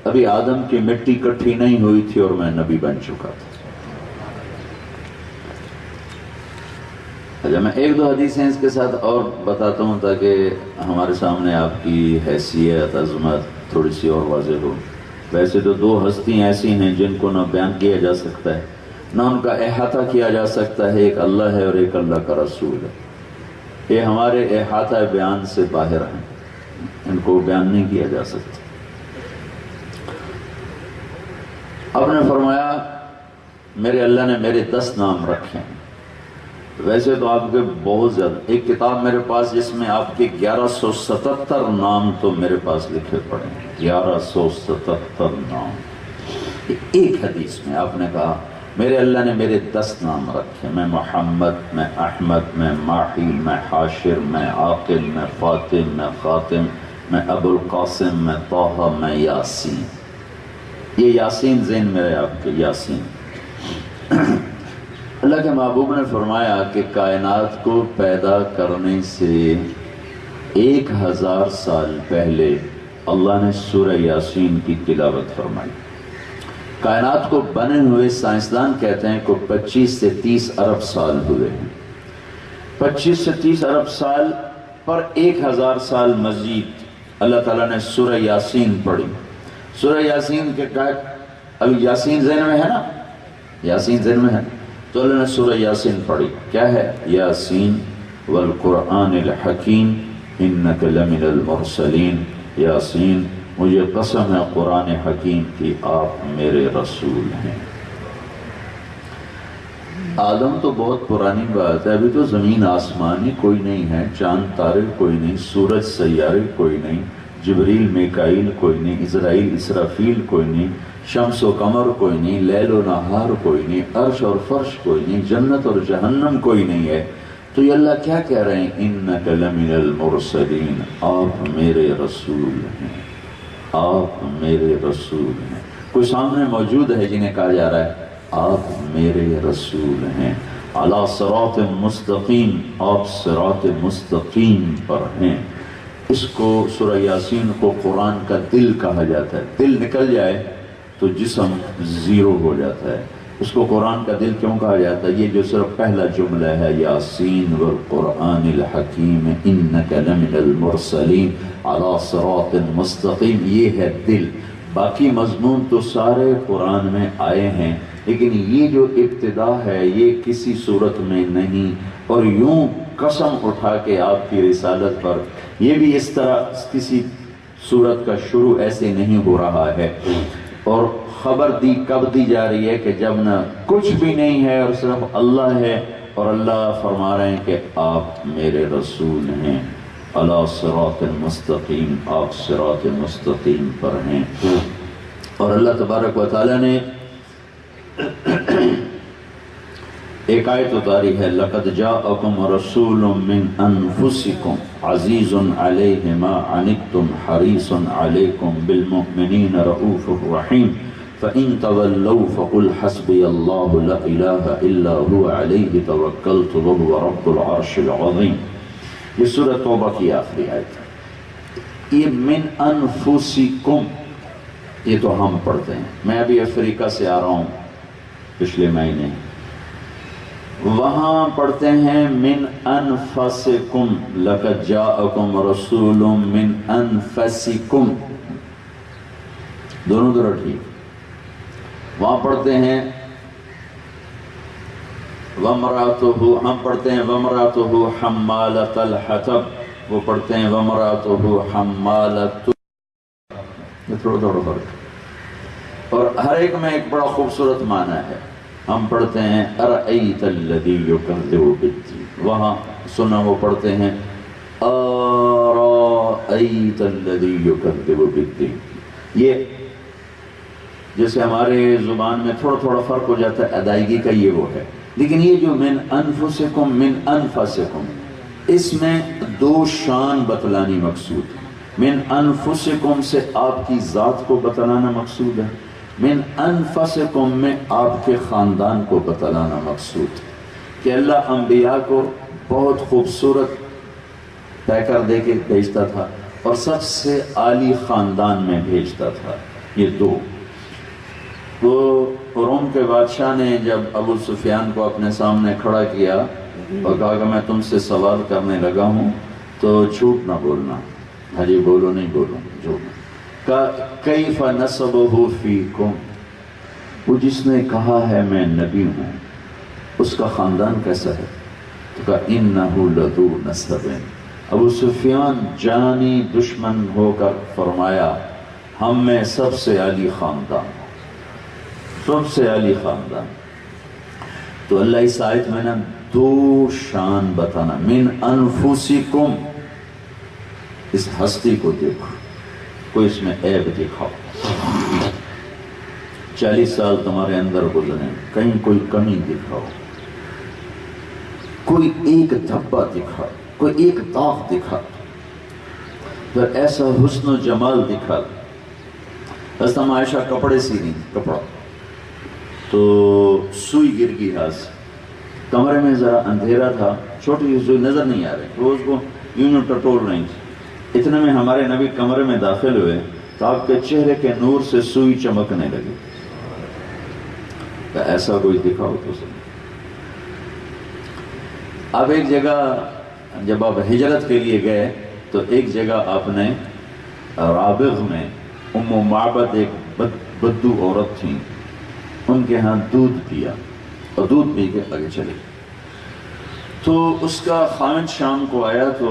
ابھی آدم کی مٹی کٹھی نہیں ہوئی تھی اور میں نبی بن چکا تھا۔ اچھا، میں ایک دو حدیثیں اس کے ساتھ اور بتاتا ہوں تاکہ ہمارے سامنے آپ کی حیثیت، عظمت تھوڑی سی اور واضح ہو۔ ویسے تو 2 ہستیاں ایسی ہیں جن کو نہ بیان کیا جا سکتا ہے نہ ان کا احاطہ کیا جا سکتا ہے، ایک اللہ ہے اور ایک اللہ کا رسول ہے۔ یہ ہمارے احاطہ بیان سے باہر ہیں، ان کو بیان نہیں کیا جا سکتا۔ آپ نے فرمایا میرے اللہ نے میرے 10 نام رکھے ہیں۔ ویسے تو آپ کے بہت زیادہ، ایک کتاب میرے پاس جس میں آپ کے 1177 نام تو میرے پاس لکھے پڑے ہیں، 1177 نام۔ ایک حدیث میں آپ نے کہا میرے اللہ نے میرے 10 نام رکھے، میں محمد، میں احمد، میں ماحی، میں حاشر، میں عاقل، میں فاتح، میں خاتم، میں ابو القاسم، میں طہ، میں یاسین۔ یہ یاسین ذہن میں رہے آپ کے، یاسین۔ اللہ کے محبوب نے فرمایا کہ کائنات کو پیدا کرنے سے 1000 سال پہلے اللہ نے سورہ یاسین کی تلاوت فرمائی۔ کائنات کو بنے ہوئے سائنسدان کہتے ہیں کہ 25 سے 30 ارب سال ہوئے ہیں۔ 25 سے 30 ارب سال پر 1000 سال مزید اللہ تعالیٰ نے سورہ یاسین پڑھی۔ سورہ یاسین کے ابھی یاسین ذہن میں ہے نا، یاسین ذہن میں ہے، تو اللہ نے سورہ یاسین پڑھی۔ کیا ہے؟ یاسین والقرآن الحکیم انک لمن المرسلین، یاسین مجھے قسم ہے قرآن حکیم کی آپ میرے رسول ہیں۔ آدم تو بہت پرانی بات ہے، ابھی تو زمین آسمان ہی کوئی نہیں ہے، چاند تارے کوئی نہیں، سورج سیارے کوئی نہیں، جبریل میکائیل کوئی نہیں، اسرائیل اسرافیل کوئی نہیں، شمس و قمر کوئی نہیں، لیل و نہار کوئی نہیں، عرش اور فرش کوئی نہیں، جنت اور جہنم کوئی نہیں ہے۔ تو یہ اللہ کیا کہہ رہے ہیں؟ انک لمن المرسلین، آپ میرے رسول ہیں، آپ میرے رسول ہیں۔ کوئی سامنے موجود ہے جنہیں کہا جا رہا ہے آپ میرے رسول ہیں، علی صراط مستقیم، آپ صراط مستقیم پر ہیں۔ اس کو سورہ یاسین کو قرآن کا دل کہا جاتا ہے۔ دل نکل جائے تو جسم زیرو ہو جاتا ہے، اس کو قرآن کا دل کیوں کہا جاتا ہے؟ یہ جو صرف پہلا جملہ ہے، یاسین والقرآن الحکیم انک لمن المرسلین علی صراط مستقیم، یہ ہے دل۔ باقی مضمون تو سارے قرآن میں آئے ہیں، لیکن یہ جو ابتدا ہے یہ کسی صورت میں نہیں، اور یوں قسم اٹھا کے آپ کی رسالت پر یہ بھی اس طرح کسی صورت کا شروع ایسے نہیں ہو رہا ہے۔ اور خبر دی کب دی جا رہی ہے کہ جب نہ کچھ بھی نہیں ہے اور صرف اللہ ہے، اور اللہ فرما رہے ہیں کہ آپ میرے رسول ہیں، علی صراط مستقیم، آپ صراط مستقیم پر ہیں۔ اور اللہ تبارک و تعالی نے ایک آیت اتاری ہے، لَقَدْ جَاءَكُمْ رَسُولٌ مِّنْ أَنفُسِكُمْ عَزِيزٌ عَلَيْهِ مَا عَنِتُّمْ حَرِيصٌ عَلَيْكُمْ بِالْمُؤْمِنِينَ رَءُوفٌ رَحِيمٌ فَإِن تَوَلَّوْا فَقُلْ حَسْبِيَ اللَّهُ لَا إِلَٰهَ إِلَّا هُوَ عَلَيْهِ تَوَكَّلْتُ وَهُوَ رَبُّ الْعَرْشِ الْعَظِيمِ۔ یہ سورۃ توبہ کی آخری آیت ہے۔ یہ من انفسکم، یہ تو ہم پڑھتے ہیں، میں ابھی افریقہ سے آ رہا ہوں پچھلے مہینے، وہاں پڑھتے ہیں من انفسکم، لقد جاءکم رسول من انفسکم، دونوں طرح ٹھیک۔ وہاں پڑھتے ہیں وَامْرَأَتُهُ، ہم پڑھتے ہیں وَامْرَأَتُهُ حَمَّالَةَ الْحَطَبِ، وہ پڑھتے ہیں وَامْرَأَتُهُ حَمَّالَةُ، یہ تھوڑا فرق، اور ہر ایک میں ایک بڑا خوبصورت معنی ہے۔ ہم پڑھتے ہیں أَرَأَيْتَ الَّذِي يُكَذِّبُ بِالدِّينِ، وہاں سنا وہ پڑھتے ہیں أَرَأَيْتَ الَّذِي يُكَذِّبُ بِالدِّينِ۔ یہ جیسے ہمارے زبان میں تھوڑا تھوڑا فرق ہو جاتا ہے ادائیگی کا، یہ وہ ہے، لیکن یہ جو من انفسکم، من انفسکم، اس میں 2 شان بتلانی مقصود ہے۔ من انفسکم سے آپ کی ذات کو بتلانا مقصود ہے، من انفسکم میں آپ کے خاندان کو بتلانا مقصود ہے کہ اللہ انبیاء کو بہت خوبصورت پیکر دے کے بھیجتا تھا اور سب سے عالی خاندان میں بھیجتا تھا۔ یہ دو، وہ روم کے بادشاہ نے جب ابو سفیان کو اپنے سامنے کھڑا کیا اور کہا کہ میں تم سے سوال کرنے لگا ہوں تو جھوٹ نہ بولنا، حجی بولو نہیں بولو جھوٹ، کہا کیف نسبہ فیکم، وہ جس نے کہا ہے میں نبی ہوں اس کا خاندان کیسا ہے؟ تو کہا انہو لذو نسب، ابو سفیان جانی دشمن ہو کر فرمایا ہم میں سب سے عالی خاندان، سب سے عالی خاندان۔ تو اللہ اس آیت میں نا دو شان بتانا، من انفسکم، اس ہستی کو دیکھو، کوئی اس میں عیب دکھاؤ، 40 سال تمہارے اندر گزرے کہیں کوئی کمی دکھاؤ، کوئی ایک دھبا دکھا، کوئی ایک داغ دکھا، پھر ایسا حسن و جمال دکھا۔ حضرت عائشہ کپڑے سی رہی، کپڑا تو سوئی گر گئی ہاتھ سے، کمرے میں ذرا اندھیرا تھا، چھوٹی سی سوئی نظر نہیں آ رہی، وہ اس کو یوں ٹٹول رہی تھی۔ اتنے میں ہمارے نبی کمرے میں داخل ہوئے تو آپ کے چہرے کے نور سے سوئی چمکنے لگی، کہ ایسا کوئی دکھاؤ تو صحیح۔ اب ایک جگہ جب آپ ہجرت کے لیے گئے تو ایک جگہ آپ نے رابغ میں ام معبد ایک بدو عورت تھیں، ان کے ہاں دودھ پیا اور دودھ پی کے آگے چلے، تو اس کا خاوند شام کو آیا تو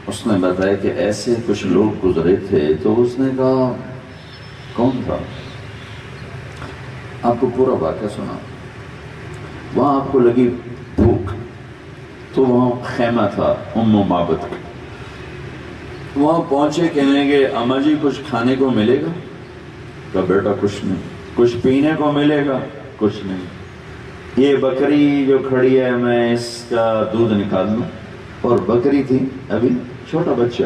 اس نے بتایا کہ ایسے کچھ لوگ گزرے تھے، تو اس نے کہا کون تھا؟ آپ کو پورا واقعہ سنا، وہاں آپ کو لگی بھوک تو وہاں خیمہ تھا ام معبد کا، وہاں پہنچے، کہنے کہ اماں جی کچھ کھانے کو ملے گا؟ کہا بیٹا کچھ نہیں۔ کچھ پینے کو ملے گا؟ کچھ نہیں۔ یہ بکری جو کھڑی ہے میں اس کا دودھ نکال لوں، اور بکری تھی ابھی چھوٹا بچہ،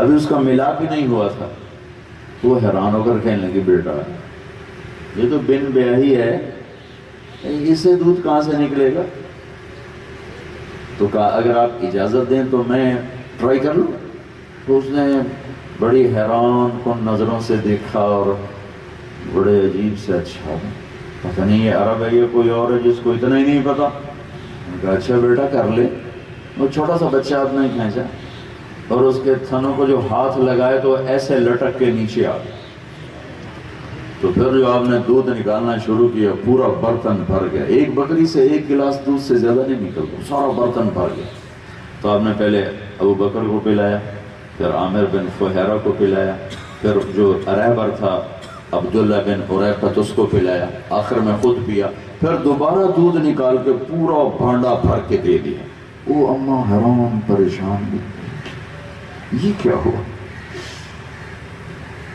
ابھی اس کا ملاپ بھی نہیں ہوا تھا۔ وہ حیران ہو کر کہنے لگی بیٹا یہ تو بن بیاہی ہے، اسے دودھ کہاں سے نکلے گا؟ تو کہا اگر آپ اجازت دیں تو میں ٹرائی کر لوں۔ تو اس نے بڑی حیران کن نظروں سے دیکھا اور بڑے عجیب سے، اچھا پتہ نہیں یہ عرب ہے یہ کوئی اور ہے جس کو اتنا ہی نہیں پتا؟ کہا اچھا بیٹا کر لے۔ وہ چھوٹا سا بچہ آپ نے کھینچا اور اس کے تھنوں کو جو ہاتھ لگائے تو ایسے لٹک کے نیچے آ گئے، تو پھر جو آپ نے دودھ نکالنا شروع کیا پورا برتن بھر گیا، ایک بکری سے ایک گلاس دودھ سے زیادہ نہیں نکلتا، سارا برتن بھر گیا۔ تو آپ نے پہلے ابو بکر کو پلایا، پھر عامر بن فہیرہ کو پلایا، پھر جو رہبر تھا عبداللہ بن عریقۃ اس کو پلایا، آخر میں خود پیا، پھر دوبارہ دودھ نکال کے پورا بھانڈا بھر کے دے دیا۔ وہ اماں حیران پریشان بھی، یہ کیا ہوا؟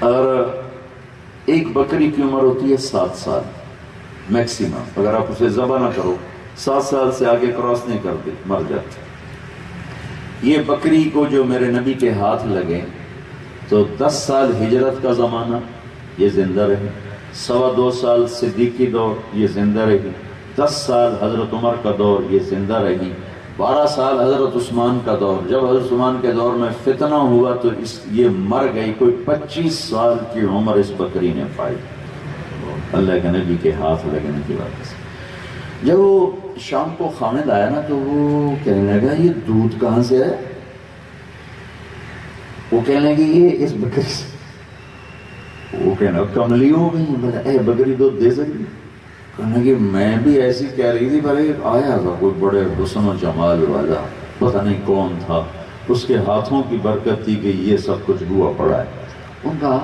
اور ایک بکری کی عمر ہوتی ہے 7 سال میکسیمم، اگر آپ اسے ذبح نہ کرو 7 سال سے آگے کراس نہیں کرتے مر جاتے۔ یہ بکری کو جو میرے نبی کے ہاتھ لگے تو 10 سال ہجرت کا زمانہ یہ زندہ رہی، 2.25 سال صدیقی دور یہ زندہ رہی، 10 سال حضرت عمر کا دور یہ زندہ رہی، 12 سال حضرت عثمان کا دور، جب حضرت عثمان کے دور میں فتنہ ہوا تو یہ مر گئی، کوئی 25 سال کی عمر اس بکری نے پائی اللہ کے نبی کے ہاتھ لگنے کی وجہ سے۔ جب وہ شام کو خامد آیا نا تو وہ کہنے لگا یہ دودھ کہاں سے ہے؟ وہ کہنے لگی یہ اس بکری سے۔ وہ کہنا کملی ہو گئی، بولا اے بکری دودھ دے سکتی؟ کہنے لگی میں بھی ایسی کہہ رہی تھی، پر ایک آیا تھا کوئی بڑے حسن و جمال والا، پتہ نہیں کون تھا، اس کے ہاتھوں کی برکت تھی کہ یہ سب کچھ ہوا پڑا ہے۔ ان کا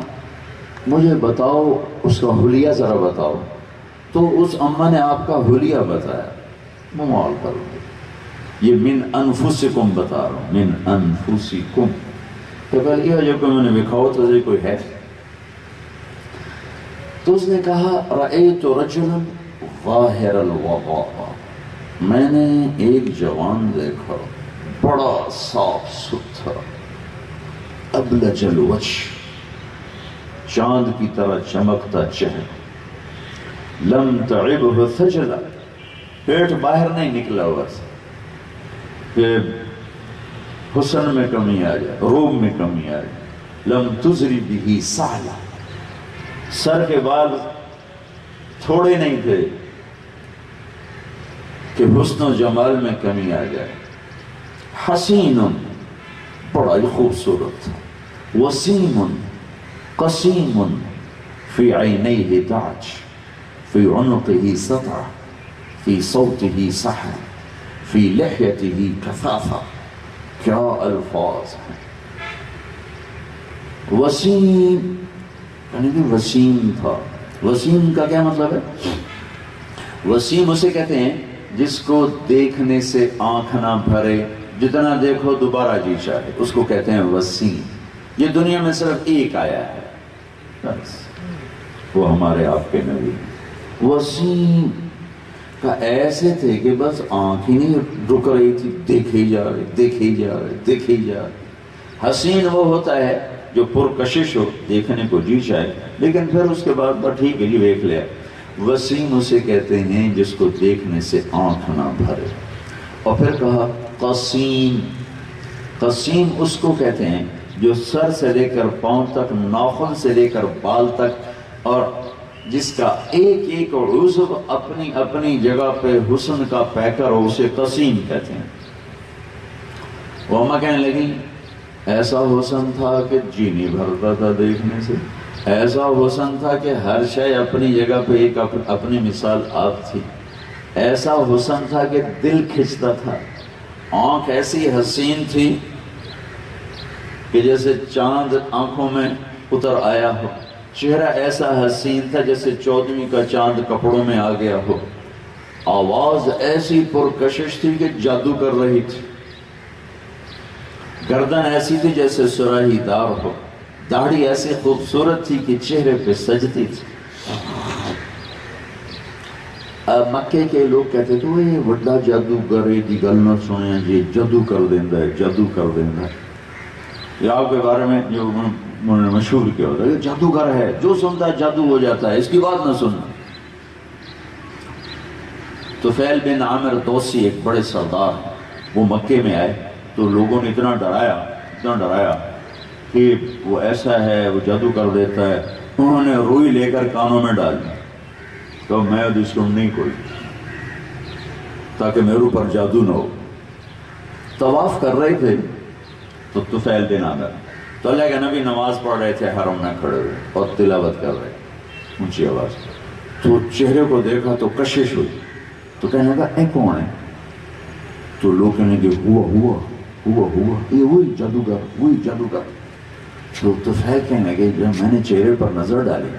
مجھے بتاؤ اس کا حلیہ ذرا بتاؤ، تو اس اماں نے آپ کا حلیہ بتایا، ممال کرو، یہ من انفسکم بتا رہا ہوں، من انفسکم۔ تو پہلے یہ جو میں نے لکھا ہو تو کوئی ہے؟ تو اس نے کہا رأیت رجلا ظاہر الوضاء، میں نے ایک جوان دیکھا بڑا صاف ستھرا، ابلج الوجه، چاند کی طرح چمکتا چہرہ، لم تعبہ خجلا، پیٹ باہر نہیں نکلا ہوا کہ حسن میں کمی آ جائے، روب میں کمی آ جائے، لم تزری بہ سعلا، سر کے بال تھوڑے نہیں تھے کہ حسن و جمال میں کمی آ جائے، حسین، بڑا ہی خوبصورت، وسیم قسیم، فی عینیہ تاج، فی عنقہ سطع، فی صوتہ سحر، فی لحیتہ کثافہ، کیا الفاظ ہیں۔ وسیم یعنی کہ وسیم تھا۔ وسیم کا کیا مطلب ہے؟ وسیم اسے کہتے ہیں جس کو دیکھنے سے آنکھ نہ بھرے، جتنا دیکھو دوبارہ جی چاہے، اس کو کہتے ہیں وسیم۔ یہ دنیا میں صرف ایک آیا ہے بس، وہ ہمارے آپ کے نبی۔ وسیم کا ایسے تھے کہ بس آنکھ ہی نہیں رک رہی تھی، دیکھے ہی جا رہے، دیکھے ہی جا رہے، دیکھے ہی جا رہے۔ حسین وہ ہوتا ہے جو پرکشش ہو، دیکھنے کو جی چاہے، لیکن پھر اس کے بعد بس ٹھیک ہے جی دیکھ لیا۔ وسیم اسے کہتے ہیں جس کو دیکھنے سے آنکھ نہ بھرے۔ اور پھر کہا قسیم، قسیم اس کو کہتے ہیں جو سر سے لے کر پاؤں تک، ناخن سے لے کر بال تک، اور جس کا ایک ایک عضو اپنی اپنی جگہ پہ حسن کا پیکر ہو، اسے قسیم کہتے ہیں۔ وہ اماں کہنے لگی ایسا حسن تھا کہ جی نہیں بھرتا تھا دیکھنے سے، ایسا حسن تھا کہ ہر شے اپنی جگہ پہ ایک اپنی مثال آپ تھی، ایسا حسن تھا کہ دل کھنچتا تھا، آنکھ ایسی حسین تھی کہ جیسے چاند آنکھوں میں اتر آیا ہو، چہرہ ایسا حسین تھا جیسے 14ویں کا چاند کپڑوں میں آ گیا ہو، آواز ایسی پرکشش تھی کہ جادو کر رہی تھی، گردن ایسی تھی جیسے سراہی دار ہو، داڑھی ایسی خوبصورت تھی کہ چہرے پہ سجتی تھی۔ مکے کے لوگ کہتے تھے وہ یہ وڈا جادوگر ہے دی گل نہ سنیا جی، جادو کر دیندا ہے، جادو کر دیندا ہے۔ یہ آپ کے بارے میں جو انہوں نے مشہور کیا ہوتا ہے یہ جادوگر ہے، جو سنتا ہے جادو ہو جاتا ہے، اس کی بات نہ سننا۔ طفیل بن عامر دوسی ایک بڑے سردار ہیں، وہ مکے میں آئے تو لوگوں نے اتنا ڈرایا کہ وہ ایسا ہے، وہ جادو کر دیتا ہے۔ انہوں نے روئی لے کر کانوں میں ڈال دی، تو میں ادھی سننی کوئی، تاکہ میرے اوپر جادو نہ ہو۔ طواف کر رہے تھے تو طفیل بن عامر تو اللہ کے نبی نماز پڑھ رہے تھے حرم میں کھڑے ہوئے اور تلاوت کر رہے اونچی آواز، تو چہرے کو دیکھا تو کشش ہوئی، تو کہنے لگا اے کون ہے؟ تو لوگ کہنے کہ ہوا یہ وہی جادوگر۔ تو طفیل کہنے لگے جب میں نے چہرے پر نظر ڈالی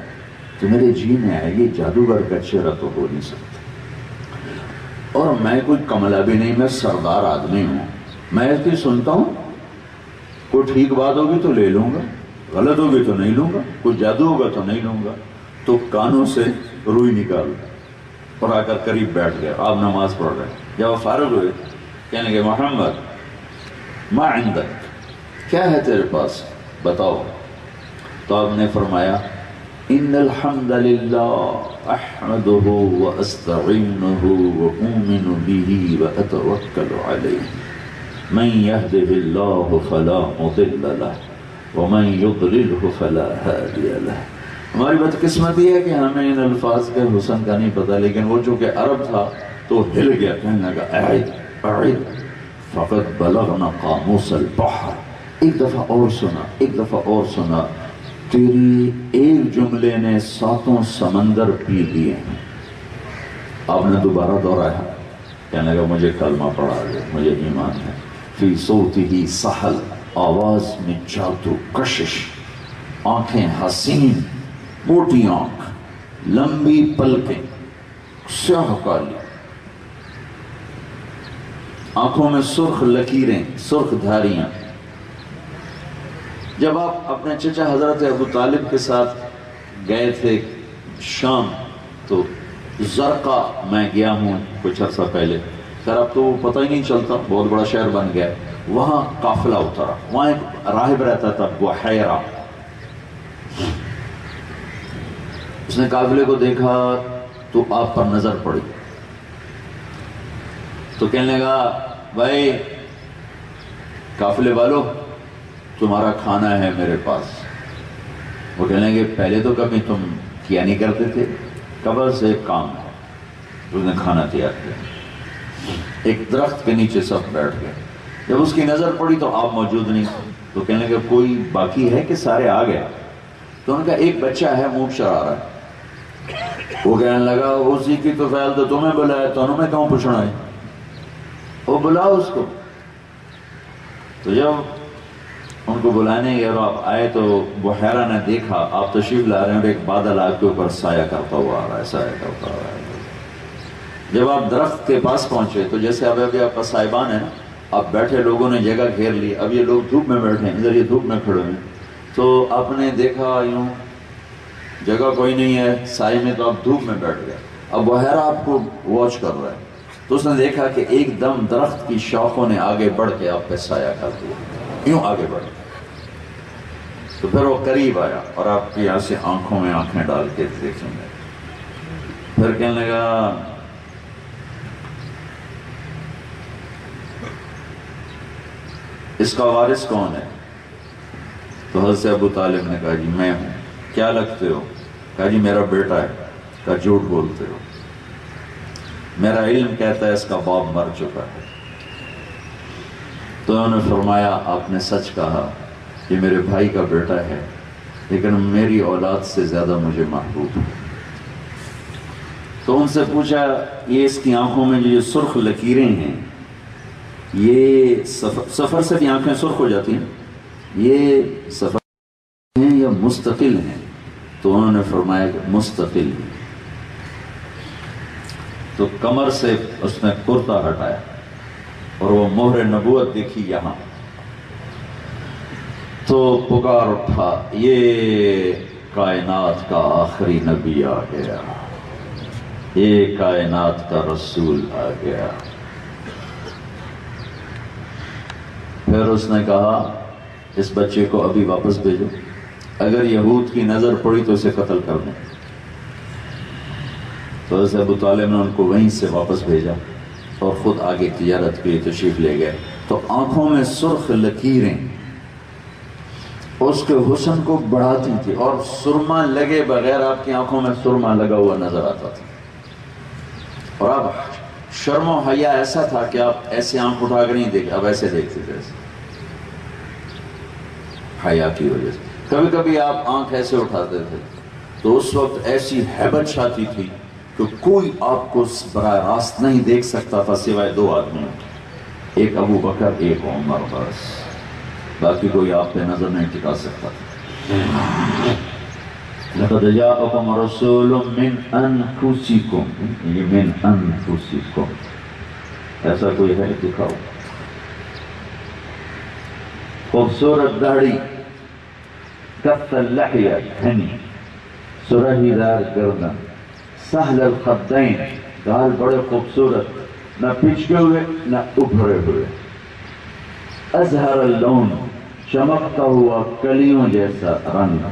تو میرے جی میں آئے گی جادوگر کا چہرہ تو ہو نہیں سکتا، اور میں کوئی کملا بھی نہیں، میں سردار آدمی ہوں، میں اس کی سنتا ہوں، کوئی ٹھیک بات ہوگی تو لے لوں گا، غلط ہوگی تو نہیں لوں گا، کوئی جادو ہوگا تو نہیں لوں گا۔ تو کانوں سے روئی نکال اور آ کر قریب بیٹھ گیا، آپ نماز پڑھ رہے ہیں۔ جب وہ فارغ ہوئے کہنے لگے محمد ما عندک، کیا ہے تیرے پاس بتاؤ؟ تو آپ نے فرمایا ان الحمد للہ احمدہ واستعینہ واؤمن بہ واتوکل علیہ من یہدہ اللہ فلا مضل لہ ومن یضللہ فلا ہادی لہ۔ ہماری بدقسمتی ہے کہ ہمیں ان الفاظ کے حسن کا نہیں پتہ، لیکن وہ چونکہ عرب تھا تو ہل گیا، کہنے لگا اعد فقد بلغنا قاموس البحر۔ ایک دفعہ اور سنا، تیری ایک جملے نے 7 سمندر پی لیے ہیں۔ آپ نے دوبارہ دہرایا، کہنے لگا مجھے کلمہ پڑھا دے، مجھے ایمان ہے۔ فی صوتہ سحل، آواز میں جادو، کشش، آنکھیں حسین، موٹی آنکھ، لمبی پلکیں، سیاہ کالی، آنکھوں میں سرخ لکیریں، سرخ دھاریاں۔ جب آپ اپنے چچا حضرت ابو طالب کے ساتھ گئے تھے شام، تو زرقا میں گیا ہوں کچھ عرصہ پہلے، خیر اب تو پتہ ہی نہیں چلتا، بہت بڑا شہر بن گیا۔ وہاں قافلہ اترا، وہاں ایک راہب رہتا تھا بحیرہ. اس نے قافلے کو دیکھا تو آپ پر نظر پڑی، تو کہنے لگا بھائی قافلے والو تمہارا کھانا ہے میرے پاس. وہ کہنے لگے پہلے تو کبھی تم کیا نہیں کرتے تھے، قبل سے ایک کام ہے. اس نے کھانا تیار کیا، ایک درخت کے نیچے سب بیٹھ گئے. جب اس کی نظر پڑی تو آپ موجود نہیں تھے، تو کہنے لگے کوئی باقی ہے کہ سارے آ گئے؟ تو ان کا ایک بچہ ہے منہ چڑھا رہا ہے. وہ کہنے لگا اسی کی تو فعل تو تمہیں بلایا، تو انہوں نے کہوں پوچھنا ہے، وہ بلاؤ اس کو. تو جب ان کو بلانے گئے اور آپ آئے تو بحیرہ نے دیکھا آپ تشریف لا رہے ہیں اور ایک بادل آپ کے اوپر سایہ کرتا ہوا آ رہا ہے، سایہ کرتا ہوا آ رہا ہے. جب آپ درخت کے پاس پہنچے تو جیسے ابھی آپ کا صاحبان ہے، آپ بیٹھے، لوگوں نے جگہ گھیر لی. اب یہ لوگ دھوپ میں بیٹھے ہیں، ادھر یہ دھوپ میں کھڑے ہیں. تو آپ نے دیکھا یوں جگہ کوئی نہیں ہے سائے میں، تو آپ دھوپ میں بیٹھ گئے. اب بحیرہ آپ کو واچ کر رہا ہے. تو اس نے دیکھا کہ ایک دم درخت کی شاخوں نے آگے بڑھ کے آپ پہ سایہ کر دیا، یوں آگے بڑھ. تو پھر وہ قریب آیا اور آپ کی یہاں سے آنکھوں میں آنکھیں ڈال کے دیکھیں گے. پھر کہنے لگا اس کا وارث کون ہے؟ تو حضرت ابو طالب نے کہا جی میں ہوں. کیا لگتے ہو؟ کہا جی میرا بیٹا ہے. کہا جھوٹ بولتے ہو، میرا علم کہتا ہے اس کا باپ مر چکا ہے. تو انہوں نے فرمایا آپ نے سچ کہا، یہ میرے بھائی کا بیٹا ہے، لیکن میری اولاد سے زیادہ مجھے محبوب ہے. تو ان سے پوچھا یہ اس کی آنکھوں میں جو یہ سرخ لکیریں ہیں، یہ سفر سے بھی آنکھیں سرخ ہو جاتی ہیں، یہ سفر ہیں یا مستقل ہیں؟ تو انہوں نے فرمایا کہ مستقل ہیں. تو کمر سے اس نے کرتا ہٹایا اور وہ مہر نبوت دیکھی یہاں. تو پکار اٹھا یہ کائنات کا آخری نبی آ گیا، یہ کائنات کا رسول آ گیا. پھر اس نے کہا اس بچے کو ابھی واپس بھیجو، اگر یہود کی نظر پڑی تو اسے قتل کر دیں. تو حضرت ابو طالب نے ان کو وہیں سے واپس بھیجا اور خود آگے تجارت کے لیے تشریف لے گئے. تو آنکھوں میں سرخ لکیریں اس کے حسن کو بڑھاتی تھی، اور سرما لگے بغیر آپ کی آنکھوں میں سرما لگا ہوا نظر آتا تھا. اور اب شرم و حیا ایسا تھا کہ آپ ایسے آنکھ اٹھا کر نہیں دیکھتے، اب ایسے دیکھتے تھے حیا کی وجہ سے. کبھی کبھی آپ آنکھ ایسے اٹھاتے تھے تو اس وقت ایسی ہیبت چھاتی تھی کہ کوئی آپ کو براہ راست نہیں دیکھ سکتا تھا سوائے دو آدمیوں، ایک ابو بکر ایک عمر، بس باقی کوئی آپ پہ نظر نہیں ٹکا سکتا تھا. لقد جاءکم رسول من انفسکم، یہ من انفسکم ایسا کوئی ہے دکھاؤ. خوبصورت داڑھی، کف اللحیہ گھنی، سرہی دار گردن، سہل الخدین، گال بڑے خوبصورت، نہ پچکے ہوئے نہ ابھرے ہوئے، ازہر اللون، چمکتا ہوا کلیوں جیسا رنگ،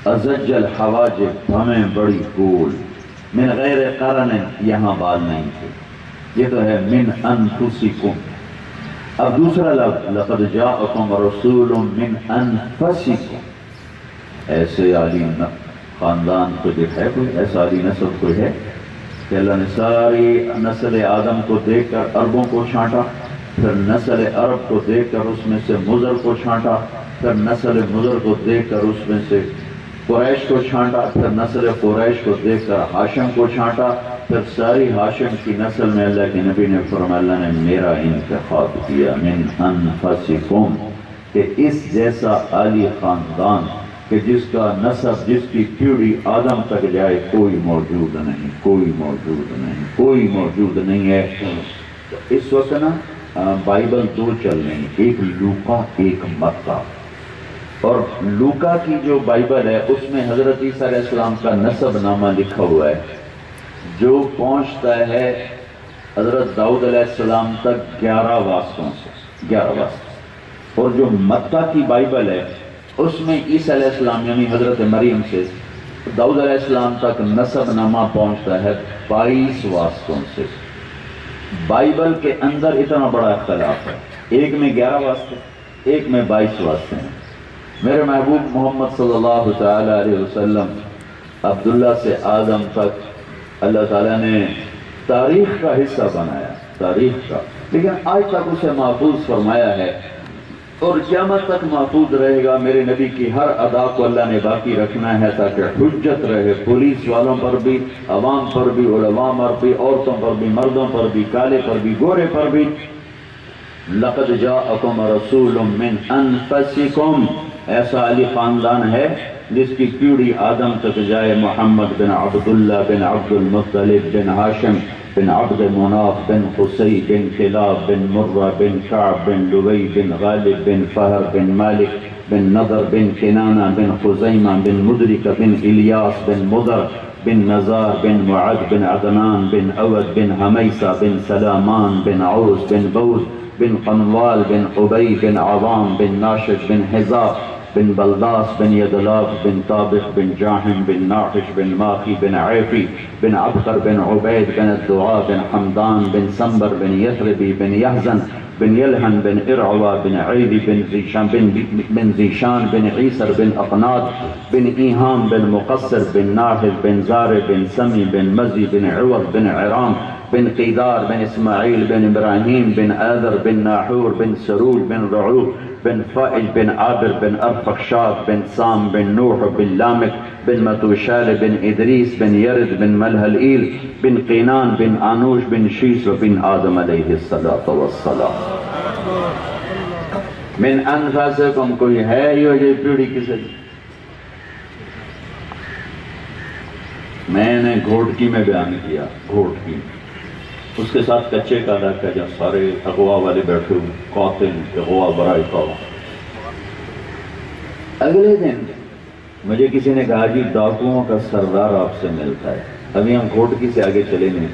ازج الحواجب، بھمیں بڑی گول، من غیر قرن، یہاں بال نہیں تھے. یہ تو ہے من انفسکم. اب دوسرا لفظ لقد جاءکم رسول من انفسکم، ایسے عالی خاندان کو ہے کوئی، ایسا عالی نسل کوئی ہے کہ اللہ نے ساری نسل آدم کو دیکھ کر عربوں کو چھانٹا، پھر نسل عرب کو دیکھ کر اس میں سے مضر کو چھانٹا، پھر نسل مضر کو دیکھ کر اس میں سے قریش کو چھانٹا، پھر نسل قریش کو دیکھ کر ہاشم کو چھانٹا، پھر ساری ہاشم کی نسل میں اللہ کے نبی نے فرمایا اللہ نے میرا انتخاب کیا من انفسکم، کہ اس جیسا عالی خاندان کہ جس کا نسب، جس کی پیڑھی آدم تک جائے کوئی موجود نہیں، کوئی موجود نہیں، کوئی موجود نہیں ہے. اس وقت نا بائبل دو چل رہی ہیں، ایک لوکا ایک متی. اور لوکا کی جو بائبل ہے اس میں حضرت عیسیٰ علیہ السلام کا نسب نامہ لکھا ہوا ہے جو پہنچتا ہے حضرت داؤد علیہ السلام تک 11 واسطوں سے. 11 واسطے. اور جو متی کی بائبل ہے اس میں عیسیٰ علیہ السلام یعنی حضرت مریم سے داؤد علیہ السلام تک نسب نامہ پہنچتا ہے 22 واسطوں سے. بائبل کے اندر اتنا بڑا اختلاف ہے، ایک میں 11 واسطے، ایک میں 22 واسطے ہیں. میرے محبوب محمد صلی اللہ تعالی علیہ وسلم عبداللہ سے آدم تک اللہ تعالیٰ نے تاریخ کا حصہ بنایا، تاریخ کا، لیکن آج تک اسے محفوظ فرمایا ہے اور قیامت تک محفوظ رہے گا. میرے نبی کی ہر ادا کو اللہ نے باقی رکھنا ہے تاکہ حجت رہے پولیس والوں پر بھی، عوام پر بھی، علماء پر بھی، عورتوں پر بھی، مردوں پر بھی، کالے پر بھی، گورے پر بھی. لقد جاءکم رسول من انفسکم، ایسا علی خاندان ہے جس کی پیڑھی آدم تک جائے. محمد بن عبداللہ بن عبد المطلب بن ہاشم بن عبد مناف بن قصی بن کلاب بن مرہ بن کعب بن لوی بن غالب بن فہر بن مالک بن نضر بن کنانہ بن خزیمہ بن مدرک بن الیاس بن مضر بن نزار بن معد بن عدنان بن عود بن حمیسہ بن سلامان بن عوس بن بوز بن قنوال بن عبی بن عوام بن ناشد بن حزاب بن بلداس بن یدلاف بن طابق بن جاحم بن ناحش بن ماخی بن عیفی بن عبقر بن عبید بن الدعاء بن حمدان بن سنبر بن یثربی بن یحزن بن یلحن بن ارعوا بن عیدی بن زیشان بن عیسر بن اقناد بن ایہام بن مقصر بن ناحد بن زار بن سمی بن مزی بن عوض بن عرام بن قیدار بن اسماعیل بن ابراہیم بن آذر بن ناحور بن سرول بن رعوب بن فائج بن عابر بن ارفخشاد بن سام بن نوح بن لامک بن متوشال بن ادریس بن یرد بن ملحلئیل بن قینان بن آنوش بن شیس بن آدم علیہ السلام. من انفسکم، کوئی ہے یہ پیڑھی کسی؟ میں نے گھوٹکی میں بیان کیا، گھوٹکی اس کے ساتھ کچے کا علاقہ جہاں سارے اغوا والے بیٹھے ہوئے، قاتل اغوا برائے قوم. اگلے دن مجھے کسی نے کہا جی ڈاکوؤں کا سردار آپ سے ملتا ہے. ابھی ہم گھوٹکی سے آگے چلے نہیں.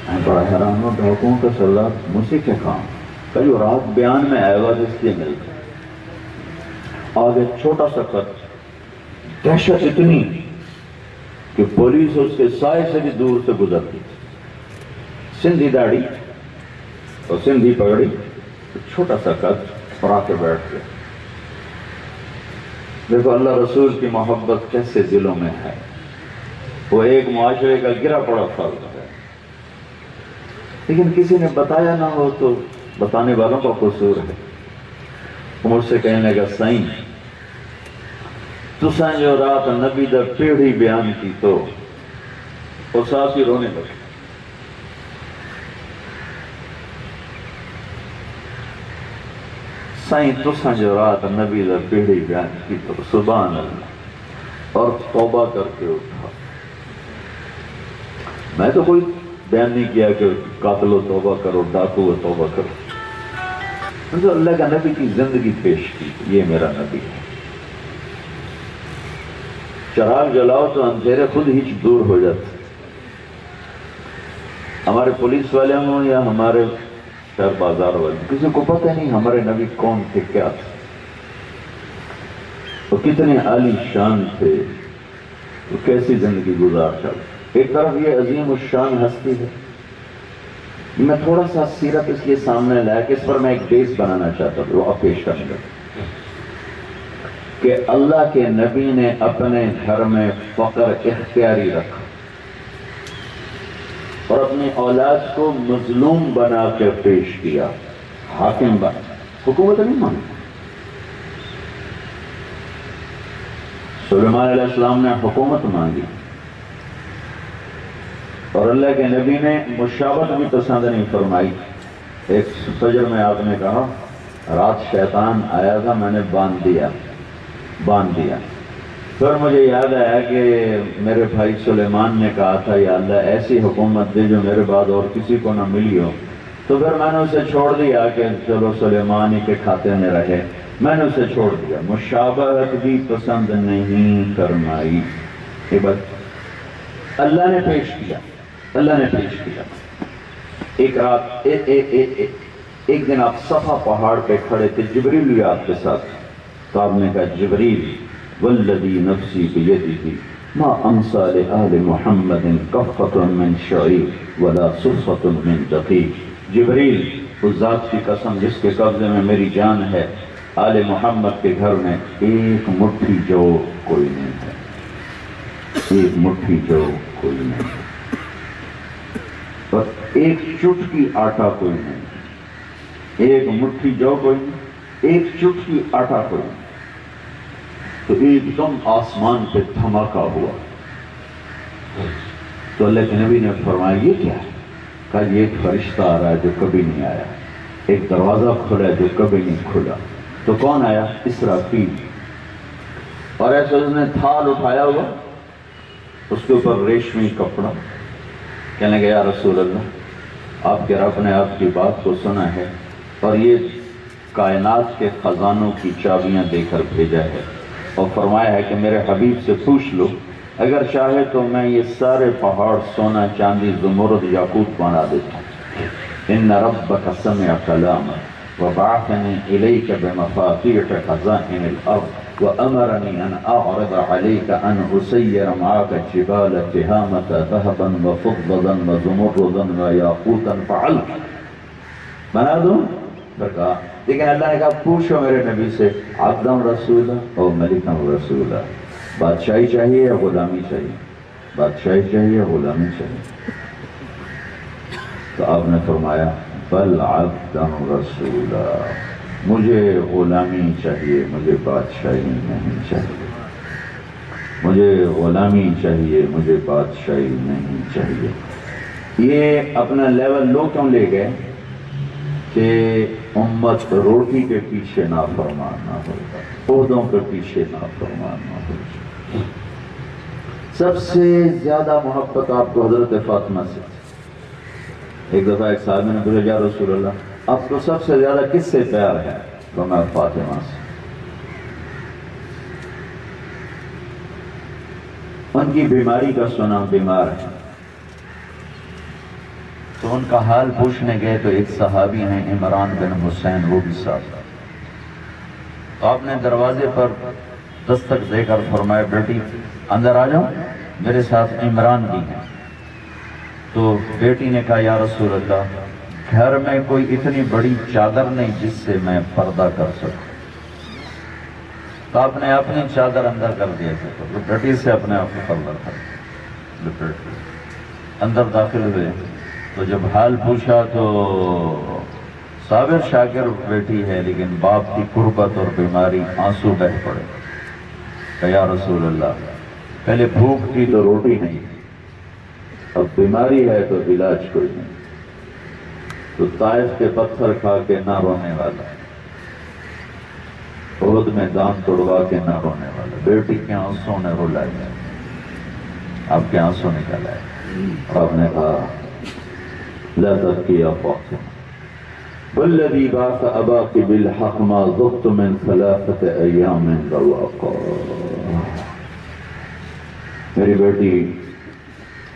میں بڑا حیران ہوں، ڈاکوؤں کا سردار مجھ سے کیا کام؟ کہ جو رات بیان میں آئے گا اس لیے ملتا ہے. آگے چھوٹا سا خط، دہشت اتنی کہ پولیس اس کے سائے سے بھی دور سے گزرتی. سندھی داڑھی اور سندھی پگڑی، چھوٹا سا قد اور آ کے بیٹھ گیا. دیکھو اللہ رسول کی محبت کیسے دلوں میں ہے. وہ ایک معاشرے کا گرا پڑا فرد ہے، لیکن کسی نے بتایا نہ ہو تو بتانے والوں کا قصور ہے. وہ مجھ سے کہنے لگا سائیں تساں جو رات نبی دا پیڑھی بیان کی تو اور ساتھ ہی رونے لگے. سائیں تساں جو رات نبی دا پیڑھی بیان کی تو سبحان اللہ، اور توبہ کر کے اٹھا. میں تو کوئی بیان نہیں کیا کہ قاتل و توبہ کرو، ڈاکو و توبہ کرو. میں تو اللہ کا نبی کی زندگی پیش کی، یہ میرا نبی ہے. چراغ جلاؤ تو اندھیرے خود ہی دور ہو جاتے. ہمارے پولیس والے ہوں یا ہمارے شہر بازار والے، کسی کو پتہ نہیں ہمارے نبی کون تھے، کیا تھے، وہ کتنے عالی شان تھے، وہ کیسی زندگی گزار چل. ایک طرف یہ عظیم الشان ہستی ہے. میں تھوڑا سا سیرت اس لیے سامنے لایا کہ اس پر میں ایک بیس بنانا چاہتا ہوں، وہ آپ پیش کرنے لگا کہ اللہ کے نبی نے اپنے گھر میں فقر اختیاری رکھا اور اپنی اولاد کو مظلوم بنا کے پیش کیا. حاکم بنا، حکومت نہیں مانی. سلیمان علیہ السلام نے حکومت مانگی اور اللہ کے نبی نے مشاورت بھی پسند نہیں فرمائی. ایک فجر میں آپ نے کہا رات شیطان آیا تھا، میں نے باندھ دیا. پھر مجھے یاد آیا کہ میرے بھائی سلیمان نے کہا تھا یا اللہ ایسی حکومت دے جو میرے بعد اور کسی کو نہ ملی ہو. تو پھر میں نے اسے چھوڑ دیا کہ چلو سلیمان ہی کے کھاتے میں رہے. میں نے اسے چھوڑ دیا. مشابہت بھی پسند نہیں فرمائی. یہ بات اللہ نے پیش کیا. ایک رات ایک دن آپ صفا پہاڑ پہ کھڑے تھے، جبریل بھی آپ کے ساتھ، تو آپ نے کہا جبریل والذی نفسی بیدہ ما امسا لآل محمد کفۃ من شعیر ولا صفۃ من دقیق، جبریل اس ذات کی قسم جس کے قبضے میں میری جان ہے، آل محمد کے گھر میں ایک مٹھی جو کوئی نہیں ہے، ایک مٹھی جو کوئی نہیں ہے، اور ایک چٹکی آٹا کوئی نہیں، ایک مٹھی جو کوئی نہیں، ایک چٹکی آٹا کوئی نہیں۔ تو ایک دم آسمان پہ دھماکہ ہوا، تو اللہ کے نبی نے فرمایا یہ کیا ہے؟ کہا یہ ایک فرشتہ آ رہا ہے جو کبھی نہیں آیا، ایک دروازہ کھلا ہے جو کبھی نہیں کھلا۔ تو کون آیا؟ اسرافیل۔ اور ایسے اس نے تھال اٹھایا ہوا، اس کے اوپر ریشمی کپڑا، کہنے لگا یا رسول اللہ، آپ کے رب نے آپ کی بات کو سنا ہے اور یہ کائنات کے خزانوں کی چابیاں دے کر بھیجا ہے، اور فرمایا ہے کہ میرے حبیب سے پوچھ لو، اگر چاہے تو میں یہ سارے پہاڑ سونا چاندی زمرد یاقوت بنا دیتا ہوں۔ ان ربک سمع کلامک وبعثنی الیک بمفاتیح خزائن الارض وامرنی ان اعرض علیک ان اسیر معاک جبال تہامۃ ذہبا وفضلا وزمردا ویاقوتا فعلت، بنا دوں؟ کہا، لیکن اللہ نے کہا پوچھو میرے نبی سے عبدًا رسولہ اور ملکًا رسولہ، بادشاہی چاہیے یا غلامی چاہیے؟ بادشاہی چاہیے یا غلامی چاہیے؟ تو آپ نے فرمایا بل عبدًا رسولہ، مجھے غلامی چاہیے، مجھے بادشاہی نہیں چاہیے، مجھے غلامی چاہیے، مجھے بادشاہی نہیں چاہیے۔ یہ اپنا لیول لو کیوں لے گئے کہ امت روٹی کے پیچھے نافرمان نہ ہو جائے، عہدوں کے پیچھے نافرمان نہ ہو جائے۔ سب سے زیادہ محبت آپ کو حضرت فاطمہ سے۔ ایک دفعہ ایک صحابی نے پوچھا یا رسول اللہ، آپ کو سب سے زیادہ کس سے پیار ہے؟ تو میں فاطمہ سے۔ ان کی بیماری کا سنا، بیمار ہے، تو ان کا حال پوچھنے گئے تو ایک صحابی ہیں عمران بن حسین، وہ بھی ساتھ۔ تو آپ نے دروازے پر دستک دے کر فرمایا بیٹی اندر آ جاؤ، میرے ساتھ عمران بھی ہیں۔ تو بیٹی نے کہا یا رسول اللہ، گھر میں کوئی اتنی بڑی چادر نہیں جس سے میں پردہ کر سکوں۔ تو آپ نے اپنی چادر اندر کر دیا، تو بیٹی سے اپنے آپ کو پردہ کر اندر داخل ہوئے۔ تو جب حال پوچھا تو صابر شاکر بیٹی ہے، لیکن باپ کی قربت اور بیماری، آنسو بہہ پڑے۔ کہ یا رسول اللہ، پہلے بھوک تھی تو روٹی نہیں، اب بیماری ہے تو علاج کوئی نہیں، تو طائف کے پتھر کھا کے نہ رونے والا، عہد میں دام توڑوا کے نہ رونے والا، بیٹی کے آنسوں نے رلایا، آپ کے آنسوں نکل آئے۔ آپ نے کہا لا تبكي يا فاطمة والذي بعث أباك بالحق ما ذقت من 3 أيام ذواقا۔ میری بیٹی،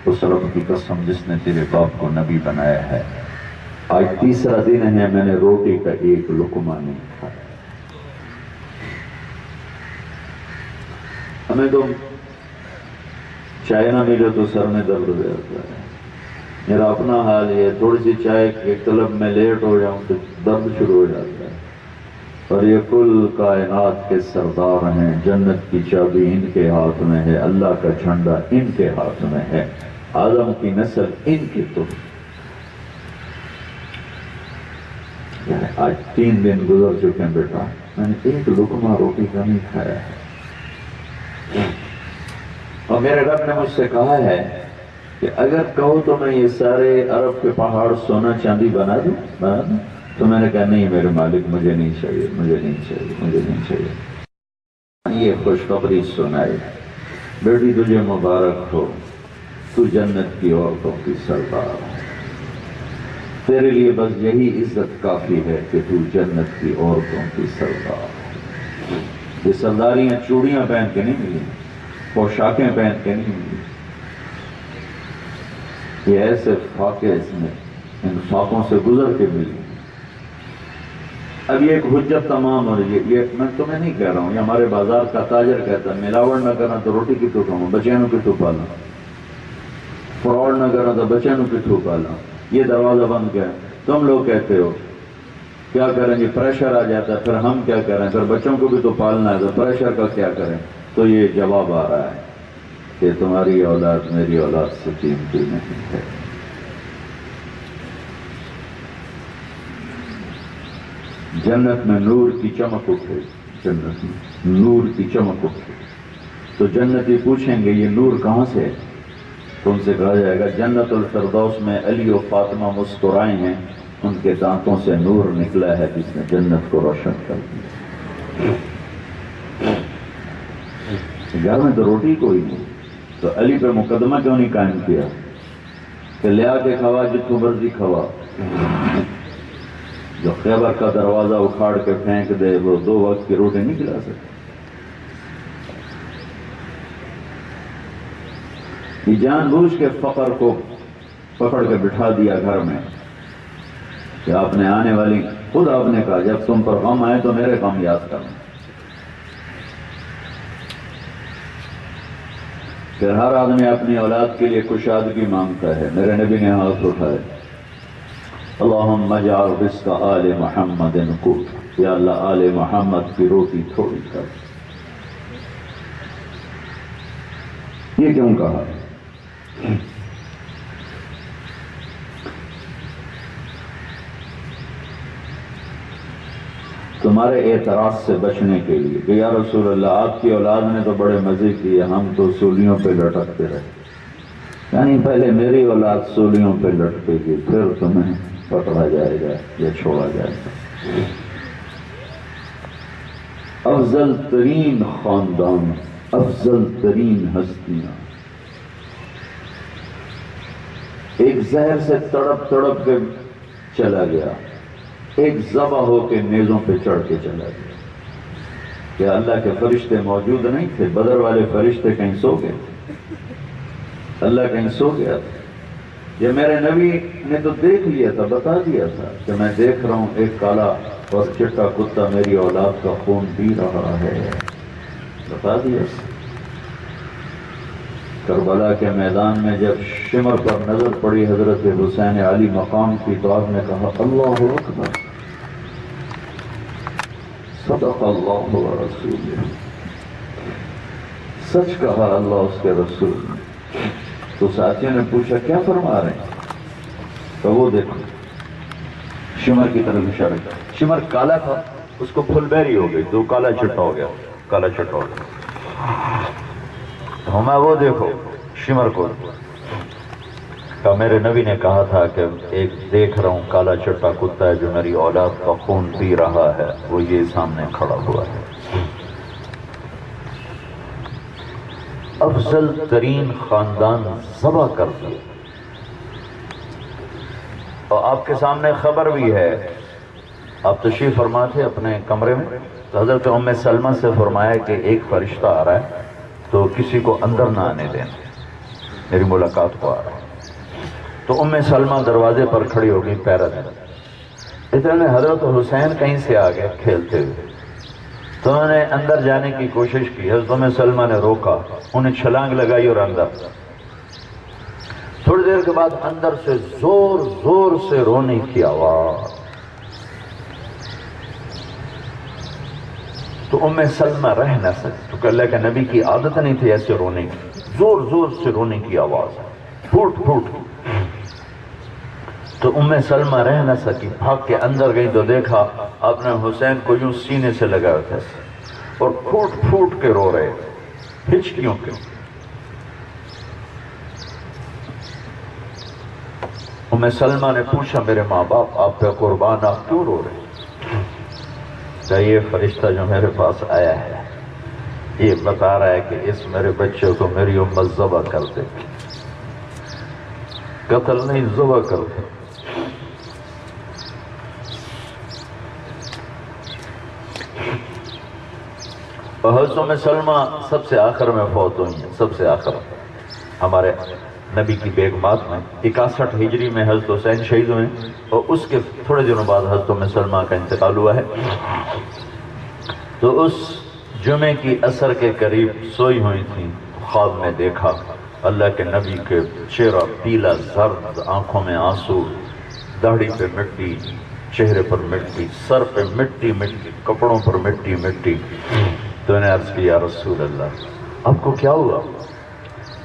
اس رب کی قسم جس نے تیرے باپ کو نبی بنایا ہے، آج تیسرا دن ہے میں نے روٹی کا ایک لقمہ نہیں کھایا۔ ہمیں تو چائے نہ ملے تو سر میں درد ہو جاتا ہے۔ میرا اپنا حال یہ، تھوڑی سی چائے کے طلب میں لیٹ ہو جاؤں تو درد شروع ہو جاتا ہے۔ اور یہ کل کائنات کے سردار ہیں، جنت کی چابی ان کے ہاتھ میں ہے، اللہ کا جھنڈا ان کے ہاتھ میں ہے، آدم کی نسل ان کی تو۔ آج 3 دن گزر چکے ہیں بیٹا، میں نے ایک لقمہ روٹی کا نہیں کھایا ہے۔ اور میرے رب نے مجھ سے کہا ہے کہ اگر کہو تو میں یہ سارے عرب کے پہاڑ سونا چاندی بنا دوں، تو میں نے کہا نہیں میرے مالک، مجھے نہیں چاہیے، مجھے نہیں چاہیے، مجھے نہیں چاہیے۔ یہ خوشخبری سنائی، بیٹی تجھے مبارک ہو، تو جنت کی عورتوں کی سردار ہے، تیرے لیے بس یہی عزت کافی ہے کہ تو جنت کی عورتوں کی سردار ہے۔ یہ سرداریاں چوڑیاں پہن کے نہیں ملی، پوشاکیں پہن کے نہیں ملی، یہ ایسے فاقے اس میں ان فاقوں سے گزر کے ملی۔ اب یہ ایک حجت تمام ہو رہی ہے. یہ میں تمہیں نہیں کہہ رہا ہوں، یہ ہمارے بازار کا تاجر کہتا ہے ملاوٹ نہ کرنا تو روٹی کی تو کھاؤں، بچیاں کی تو پالا، فراڈ نہ کرنا تو بچیاں کی تو پالا. یہ دروازہ بند کیا ہے. تم لوگ کہتے ہو کیا کریں گے، پریشر آ جاتا ہے، پھر ہم کیا کریں، پھر بچوں کو بھی تو پالنا ہے، تو پریشر کا کیا کریں. تو یہ جواب آ رہا ہے کہ تمہاری اولاد میری اولاد سے قیمتی نہیں ہے. جنت میں نور کی چمک اٹھے، جنت میں نور کی چمک اٹھے تو جنتی پوچھیں گے یہ نور کہاں سے ہے؟ تو ان سے کہا جائے گا جنت الفردوس میں علی و فاطمہ مسکرائے ہیں، ان کے دانتوں سے نور نکلا ہے جس نے جنت کو روشن کر دیا. گھر میں تو روٹی کوئی نہیں، تو علی پہ مقدمہ کیوں نہیں قائم کیا کہ لیا کے کھوا جتوں مرضی کھوا. جو خیبر کا دروازہ اکھاڑ کے پھینک دے وہ 2 وقت کی روٹی نہیں کھلا سکتے. یہ جان بوجھ کے فقر کو پکڑ کے بٹھا دیا گھر میں کہ آپ نے آنے والی، خود آپ نے کہا جب تم پر غم آئے تو میرے غم یاد کرنا. پھر ہر آدمی اپنی اولاد کے لیے کشادگی مانگتا ہے. میرے نبی نے ہاتھ اٹھائے اللہم اجعل رزق آل محمد قوت، یا اللہ آل محمد کی روٹی تھوڑی کر. یہ کیوں کہا؟ تمہارے اعتراض سے بچنے کے لیے کہ یا رسول اللہ آپ کی اولاد نے تو بڑے مزے کیے، ہم تو سولیوں پہ لٹکتے رہے. یعنی پہلے میری اولاد سولیوں پہ لٹکے گی، پھر تمہیں پکڑا جائے گا یا چھوڑا جائے گا. افضل ترین خاندان، افضل ترین ہستیاں ایک زہر سے تڑپ تڑپ کے چلا گیا، ایک ذبح ہو کے نیزوں پہ چڑھ کے چلا گیا. کہ اللہ کے فرشتے موجود نہیں تھے، بدر والے فرشتے کہیں سو گئے، اللہ کہیں سو گیا تھا. یہ میرے نبی نے تو دیکھ لیا تھا، بتا دیا تھا کہ میں دیکھ رہا ہوں ایک کالا اور چٹا کتا میری اولاد کا خون پی رہا ہے، بتا دیا. کربلا کے میدان میں جب شمر پر نظر پڑی حضرت حسین علی مقام کی تو آپ نے کہا اللہ اکبر، صدق اللہ و رسول، سچ کہا اللہ اس کے رسول نے. تو ساتھیوں نے پوچھا کیا فرما رہے ہیں؟ تو وہ دیکھو شمر کی طرف اشارہ کیا. شمر کالا تھا، اس کو پھل بیری ہو گئی تو کالا چٹا ہو گیا، کالا چٹا ہو گیا. ہمیں وہ دیکھو شمر کو کہ میرے نبی نے کہا تھا کہ ایک دیکھ رہا ہوں کالا چٹا کتا ہے جو میری اولاد کا خون پی رہا ہے، وہ یہ سامنے کھڑا ہوا ہے. افضل ترین خاندان ذبح کر دیا. اور آپ کے سامنے خبر بھی ہے، آپ تشریف فرما تھے اپنے کمرے میں تو حضرت ام سلمہ سے فرمایا کہ ایک فرشتہ آ رہا ہے تو کسی کو اندر نہ آنے دینا، میری ملاقات کو آ رہا ہے. تو ام سلمہ دروازے پر کھڑی ہو گئی پہرا دینے. اتنے میں حضرت حسین کہیں سے آ گئے کھیلتے ہوئے تو انہوں نے اندر جانے کی کوشش کی. حضرت ام سلمہ نے روکا، انہیں چھلانگ لگائی اور اندر. تھوڑی دیر کے بعد اندر سے زور زور سے رونے کی آواز. تو ام سلمہ رہ نہ سکی، تو کہ اللہ کے نبی کی عادت نہیں تھی ایسے رونے کی، زور زور سے رونے کی آواز پھوٹ پھوٹ. تو ام سلمہ رہ نہ سکی، بھاگ کے اندر گئی تو دیکھا آپ نے حسین کو یوں سینے سے لگا تھا اور پھوٹ پھوٹ کے رو رہے ہچکیوں کے. ام سلمہ نے پوچھا میرے ماں باپ آپ پہ قربان آپ کیوں رو رہے؟ کہ یہ فرشتہ جو میرے پاس آیا ہے یہ بتا رہا ہے کہ اس میرے بچے کو میری امت ذبح کر دے. قتل نہیں ذبح کر دے. حضرت ام سلمہ سب سے آخر میں فوت ہوئی ہیں، سب سے آخر. ہمارے نبی کی بیگمات میں 61 ہجری میں حضرت حسین شہید ہوئے اور اس کے تھوڑے دنوں بعد حضرت ام سلمہ کا انتقال ہوا ہے۔ تو اس جمعے کی عصر کے قریب سوئی ہوئی تھیں، خواب میں دیکھا اللہ کے نبی کے چہرہ پیلا زرد، آنکھوں میں آنسو، داڑھی پہ مٹی، چہرے پر مٹی، سر پہ مٹی مٹی، کپڑوں پر مٹی مٹی۔ تو نے عرض کی یا رسول اللہ آپ کو کیا ہوا؟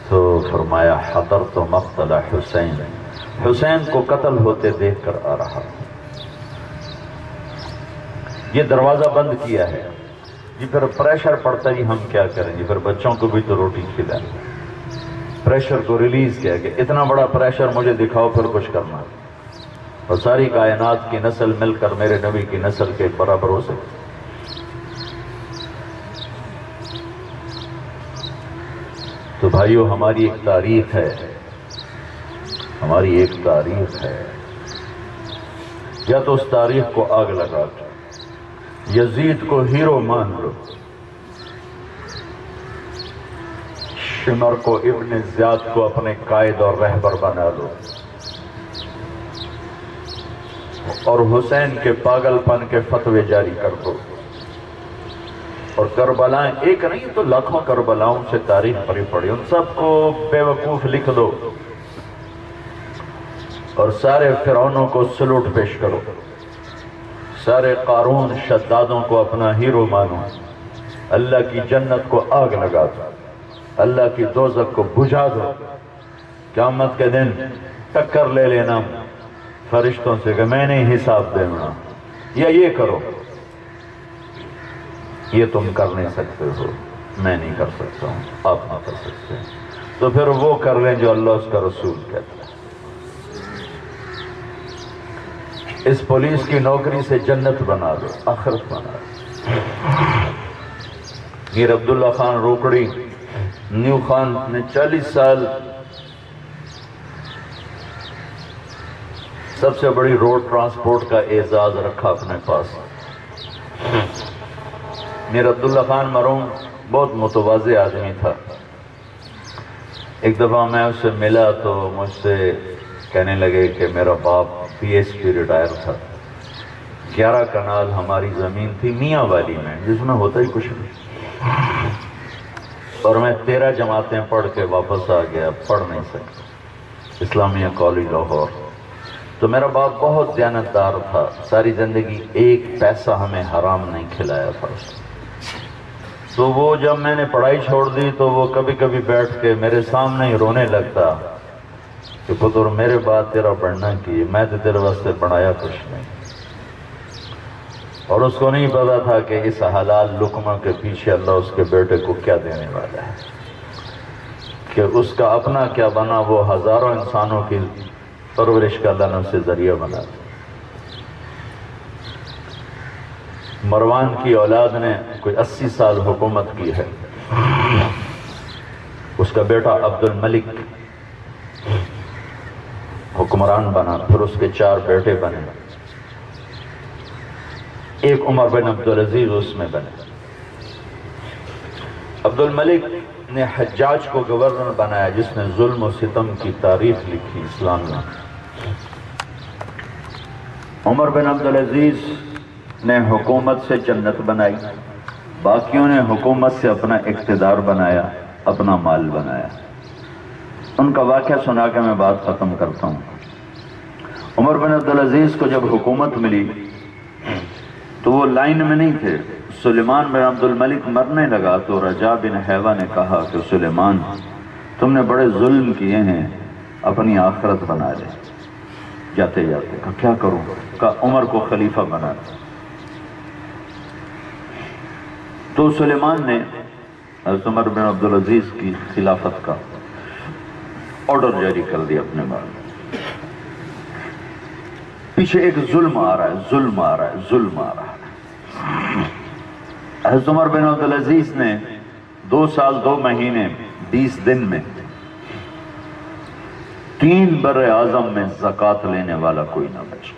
تو فرمایا حضرت مقتل حسین، حسین کو قتل ہوتے دیکھ کر آ رہا۔ یہ دروازہ بند کیا ہے جی، پھر پریشر پڑتا ہی ہم کیا کریں گے، پھر بچوں کو بھی تو روٹی کھلائیں، پریشر کو ریلیز کیا کہ اتنا بڑا پریشر مجھے دکھاؤ پھر کچھ کرنا، اور ساری کائنات کی نسل مل کر میرے نبی کی نسل کے برابر ہو سکے۔ تو بھائیو ہماری ایک تاریخ ہے، ہماری ایک تاریخ ہے، یا تو اس تاریخ کو آگ لگا دو، یزید کو ہیرو مان لو، شمر کو ابن زیاد کو اپنے قائد اور رہبر بنا لو، اور حسین کے پاگل پن کے فتوے جاری کر دو، اور کربلائیں ایک نہیں تو لاکھوں کربلاؤں سے تاریخ بھری پڑی، ان سب کو بے وقوف لکھ دو، اور سارے فرعونوں کو سلوٹ پیش کرو، سارے قارون شدادوں کو اپنا ہیرو مانو، اللہ کی جنت کو آگ لگا دو، اللہ کی دوزخ کو بجھا دو، قیامت کے دن ٹکر لے لینا فرشتوں سے کہ میں نے حساب دینا، یا یہ کرو، یہ تم کر نہیں سکتے ہو، میں نہیں کر سکتا ہوں، آپ نہ کر سکتے، تو پھر وہ کر لیں جو اللہ اس کا رسول کہتا ہے۔ اس پولیس کی نوکری سے جنت بنا دو، آخرت بنا دو۔ میر عبداللہ خان روکڑی نیو خان نے 40 سال سب سے بڑی روڈ ٹرانسپورٹ کا اعزاز رکھا اپنے پاس۔ میر عبداللہ خان مرحوم بہت متواضع آدمی تھا۔ ایک دفعہ میں اس سے ملا تو مجھ سے کہنے لگے کہ میرا باپ پی ایس پی ریٹائر تھا، 11 کنال ہماری زمین تھی میاں والی میں، جس میں ہوتا ہی کچھ نہیں، اور میں 13 جماعتیں پڑھ کے واپس آ گیا، پڑھ نہیں سکتا، اسلامیہ کالج لاہور۔ تو میرا باپ بہت دیانتدار تھا، ساری زندگی ایک پیسہ ہمیں حرام نہیں کھلایا تھا۔ تو وہ جب میں نے پڑھائی چھوڑ دی تو وہ کبھی کبھی بیٹھ کے میرے سامنے ہی رونے لگتا کہ پتر میرے بعد تیرا پڑھنا کی، میں تو تیرے واسطے پڑھایا کچھ نہیں۔ اور اس کو نہیں پتا تھا کہ اس حلال لقمہ کے پیچھے اللہ اس کے بیٹے کو کیا دینے والا ہے، کہ اس کا اپنا کیا بنا، وہ ہزاروں انسانوں کی پرورش کا اللہ نے اسے ذریعہ بنا دیا۔ مروان کی اولاد نے کوئی 80 سال حکومت کی ہے، اس کا بیٹا عبد الملک حکمران بنا، پھر اس کے 4 بیٹے بنے، ایک عمر بن عبدالعزیز اس میں بنے۔ عبد الملک نے حجاج کو گورنر بنایا، جس نے ظلم و ستم کی تاریخ لکھی اسلام میں۔ عمر بن عبدالعزیز نے حکومت سے جنت بنائی، باقیوں نے حکومت سے اپنا اقتدار بنایا، اپنا مال بنایا۔ ان کا واقعہ سنا کے میں بات ختم کرتا ہوں۔ عمر بن عبدالعزیز کو جب حکومت ملی تو وہ لائن میں نہیں تھے، سلیمان بن عبد الملک مرنے لگا تو رجا بن حیوہ نے کہا کہ سلیمان تم نے بڑے ظلم کیے ہیں، اپنی آخرت بنا لے۔ جاتے جاتے کہا کیا کروں؟ کہا عمر کو خلیفہ بنا دے۔ تو سلیمان نے حضرت عمر بن عبدالعزیز کی خلافت کا آرڈر جاری کر دیا اپنے بارے میں۔ پیچھے ایک ظلم آ رہا ہے، ظلم آ رہا ہے، ظلم آ رہا ہے۔ حضرت عمر بن عبدالعزیز نے 2 سال 2 مہینے 20 دن میں 3 بر اعظم میں زکوٰۃ لینے والا کوئی نہ بچا۔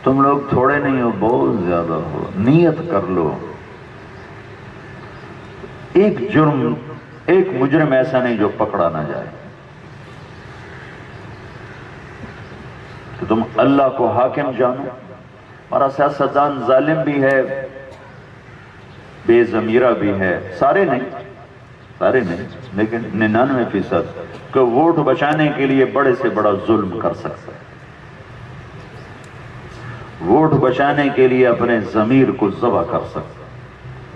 تم لوگ تھوڑے نہیں ہو، بہت زیادہ ہو، نیت کر لو۔ ایک جرم ایک مجرم ایسا نہیں جو پکڑا نہ جائے. تو تم اللہ کو حاکم جانو. ہمارا سیاستدان ظالم بھی ہے، بے ضمیرہ بھی ہے، سارے نہیں لیکن 99% کہ ووٹ بچانے کے لیے بڑے سے بڑا ظلم کر سکتا ہے، ووٹ بچانے کے لیے اپنے ضمیر کو ذبح کر سکتا ہے،